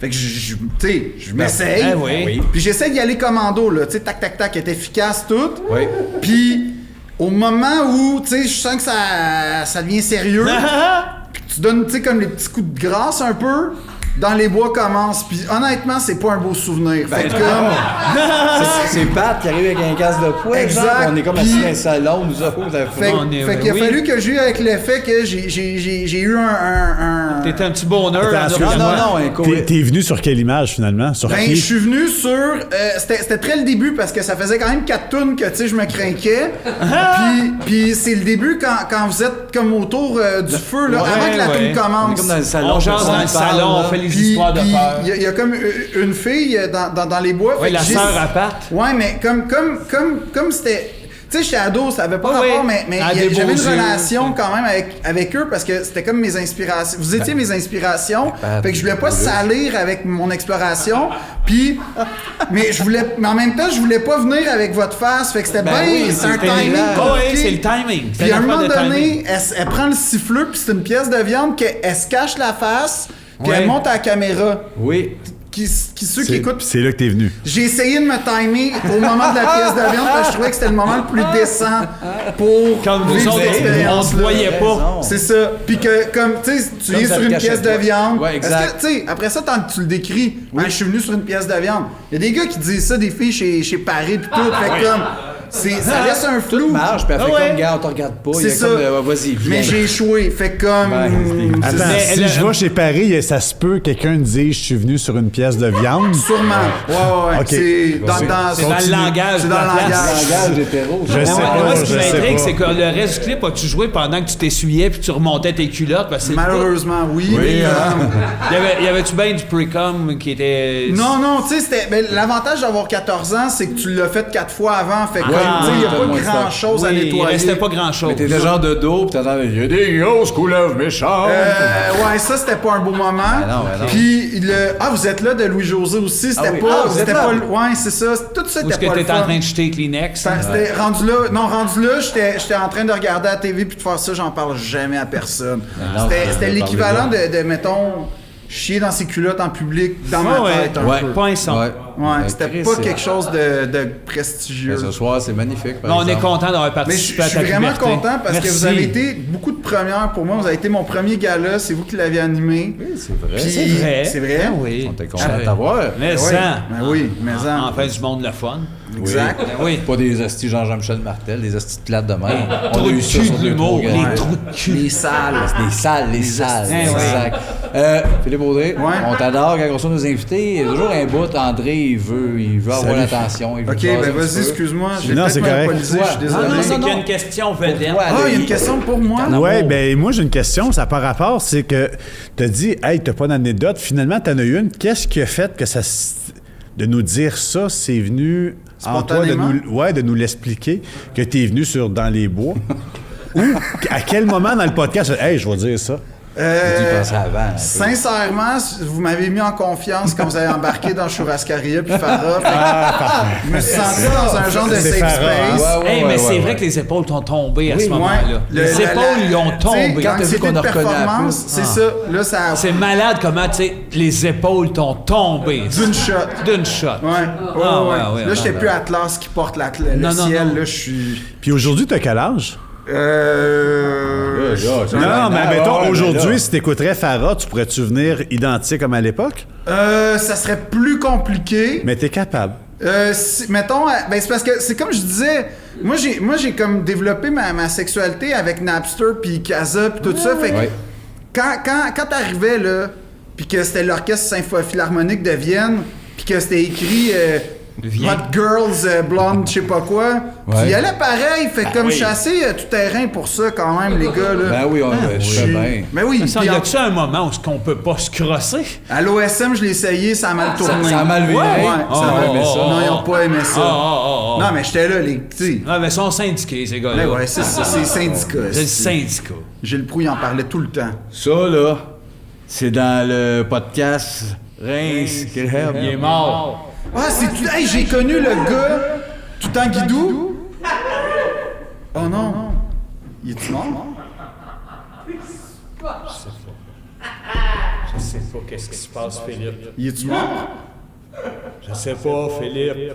Fait que je m'essaye. Ben oui. Puis j'essaie d'y aller commando, là. Tu sais, tac, tac, tac, est efficace, tout. Oui. Puis au moment où, tu sais, je sens que ça devient sérieux, puis tu donnes, tu sais, comme les petits coups de grâce un peu, dans les bois commence. Puis honnêtement, c'est pas un beau souvenir. Fait que C'est Pat qui arrive avec un casque de poids. Exact. Genre, on est comme Puis- assis dans un salon, nous autres. Fait, On est- fait qu'il a oui. fallu que j'ai eu avec l'effet que j'ai eu un... T'étais un petit bonheur. Attends, en Non, disant, non, un T'es venu sur quelle image, finalement? Sur Ben, qui? je suis venu sur... c'était très le début parce que ça faisait quand même 4 tunes que, tu sais, je me craquais. Puis c'est le début quand vous êtes comme autour du feu, là, Ouais, avant que la ouais. tune On est commence. comme dans le salon. On jase personne dans le parle, salon, là. on fait les Puis histoires de peur. il y a comme une fille dans les bois. Ouais, fait que la j'ai- sœur à Pat. Ouais, mais comme c'était... Tu sais, j'étais ado, ça avait pas Ouais, rapport, ouais. mais À des j'avais beaux une yeux. relation quand même avec eux parce que c'était comme mes inspirations. Vous étiez mes inspirations, fait que je voulais pas salir avec mon exploration. Puis, mais en même temps, je voulais pas venir avec votre face, fait que c'était bien, oui, c'est un c'était timing. là. Oh, compliqué. ouais, c'est le timing. C'est Puis à un l'affaire moment de timing. donné, elle prend le siffleux, puis c'est une pièce de viande qu'elle se cache la face, puis Ouais. elle monte à la caméra. Oui. Ceux qui écoutent, C'est là que t'es venu. j'ai essayé de me timer au moment de la pièce de viande parce que je trouvais que c'était le moment le plus décent pour Comme vous vivre autres, cette on expérience. se voyait pas. C'est ça. Puis que, comme, tu sais, tu Comme viens ça sur te une cachait pièce de toi. viande. Ouais, Parce exact. que, tu sais, après ça, tu le décris. Ben, je suis venu sur une pièce de viande. Il y a des gars qui disent ça, des filles chez Paris, pis tout. Fait que, comme, ça laisse un Tout flou. marche, puis elle fait Ah ouais. comme, gars, on te regarde pas. Il y C'est a ça. comme, vas-y, viens. Mais j'ai échoué. Fait que, comme. Ben, c'est Attends, ça. Mais si elle- je vais chez Paris, ça se peut quelqu'un dise je suis venu sur une pièce de viande. Sûrement. Ouais. Ok. C'est dans C'est dans le langage C'est de dans la le place. langage. Langage hétéro. Je sais pas, Moi, ce qui je sais m'intrigue, pas. c'est que le reste du clip, as-tu joué pendant que tu t'essuyais puis tu remontais tes culottes? Parce que c'est Malheureusement, oui. mais, Y avait-tu bien du pre-com qui était. Non, tu sais, ben, l'avantage d'avoir 14 ans, c'est que tu l'as fait 4 fois avant. Fait que, Ah, tu sais, il n'y a t'as pas moins de grand-chose à Oui, il nettoyer. restait pas grand-chose. Mais t'étais genre de dos, pis t'entendais, il y a des grosses couleuvres méchantes. Ouais, ça, c'était pas un beau moment. Ben non. Puis, vous êtes là de Louis-José aussi, c'était Ah oui. pas... Ah, vous êtes c'était là. pas ouais, c'est ça. Tout ça, Où est-ce c'était que pas le t'étais en fun. train de jeter Kleenex? C'était rendu là, j'étais en train de regarder la TV puis de faire ça, j'en parle jamais à personne. non, C'était l'équivalent de, mettons, chier dans ses culottes en public, dans ma tête un Ouais. peu. Pas un son. Ouais. Ouais, c'était Chris, pas c'est- quelque chose de prestigieux. Mais ce soir, c'est magnifique. par Non, on est exemple. content d'avoir Mais je participé à suis ta vraiment puberté. content parce que Merci. vous avez été beaucoup de premières pour moi. Vous avez été mon premier gala, c'est vous qui l'avez animé. Oui, c'est vrai. Puis- C'est vrai. C'est vrai? Ah oui. On était content de t'avoir. Mais Oui, ça. ben oui, mais ça. Enfin, du monde le fun. Exact. Ben oui. Pas des hosties Jean-Michel Martel, des hosties de plate de même. On Trous a de eu ça cul sur de deux, l'humour, trois les gars. trous de cul. Les salles. Les salles. Eh oui. Exact. Philippe Audrey, on t'adore quand on reçoit nos invités. Il y a toujours un bout, André, il veut avoir Salut. l'attention. il veut Ok, jaser ben un petit vas-y, peu. excuse-moi. J'ai Non, peut-être c'est correct. monopolisé, je suis désolé. Non, c'est non. qu'il y a une question vedette. Pourquoi? Ah, il y a une question pour moi. Ouais, ben moi j'ai une question, ça n'a pas rapport, c'est que t'as dit, hey, t'as pas d'anecdote, finalement t'en as eu une. Qu'est-ce qui a fait que de nous dire ça, c'est venu en toi de nous l'expliquer, que t'es venu dans les bois? Ou à quel moment dans le podcast, hey, je vais dire ça? Tu pensais avant. Un peu. Sincèrement, vous m'avez mis en confiance quand vous avez embarqué dans Churrascaria puis Farah. Je me suis senti dans un genre de safe space. Mais c'est vrai que les épaules t'ont tombé à ce moment-là. Les épaules, ils ont tombé. Quand t'as vu c'était qu'on une a reconnu performance, c'est ça. Là, ça... C'est malade comment, tu sais, les épaules t'ont tombé. D'une shot. D'une shot. Ouais. Là, j'étais plus Atlas qui porte le ciel. Non. Là, je suis... Puis aujourd'hui, t'as quel âge? Non, mais mettons, aujourd'hui, si t'écouterais Farah, tu pourrais-tu venir identique comme à l'époque? Ça serait plus compliqué. Mais t'es capable. Mettons, ben c'est parce que c'est comme je disais, moi j'ai comme développé ma sexualité avec Napster puis Casa puis tout ça, fait que quand t'arrivais là, puis que c'était l'orchestre philharmonique de Vienne, puis que c'était écrit Hot Girls, Blonde, je sais pas quoi. Puis il allait pareil, fait comme je suis assez tout terrain pour ça quand même, les gars. Là. Ben oui, je fais bien. Ben oui. Y a-tu un moment où on peut pas se crosser? À l'OSM, je l'ai essayé, ça a mal tourné. Ça a mal viré. Ça a mal aimé ça. Non, ils ont pas aimé ça. Non, mais j'étais là, les. T'sais. Ah, mais ils sont syndiqués, ces gars-là. Ouais, c'est syndicat. C'est le syndicat. Gilles Proulx, il en parlait tout le temps. Ça, là, c'est dans le podcast Reims. Il est mort. Ah, c'est tout. Hey, j'ai connu le gars tout en guidou. Oh non. Il est-tu mort? Je sais pas qu'est-ce qui se passe, Philippe. Il est-tu mort? Je sais pas, Philippe.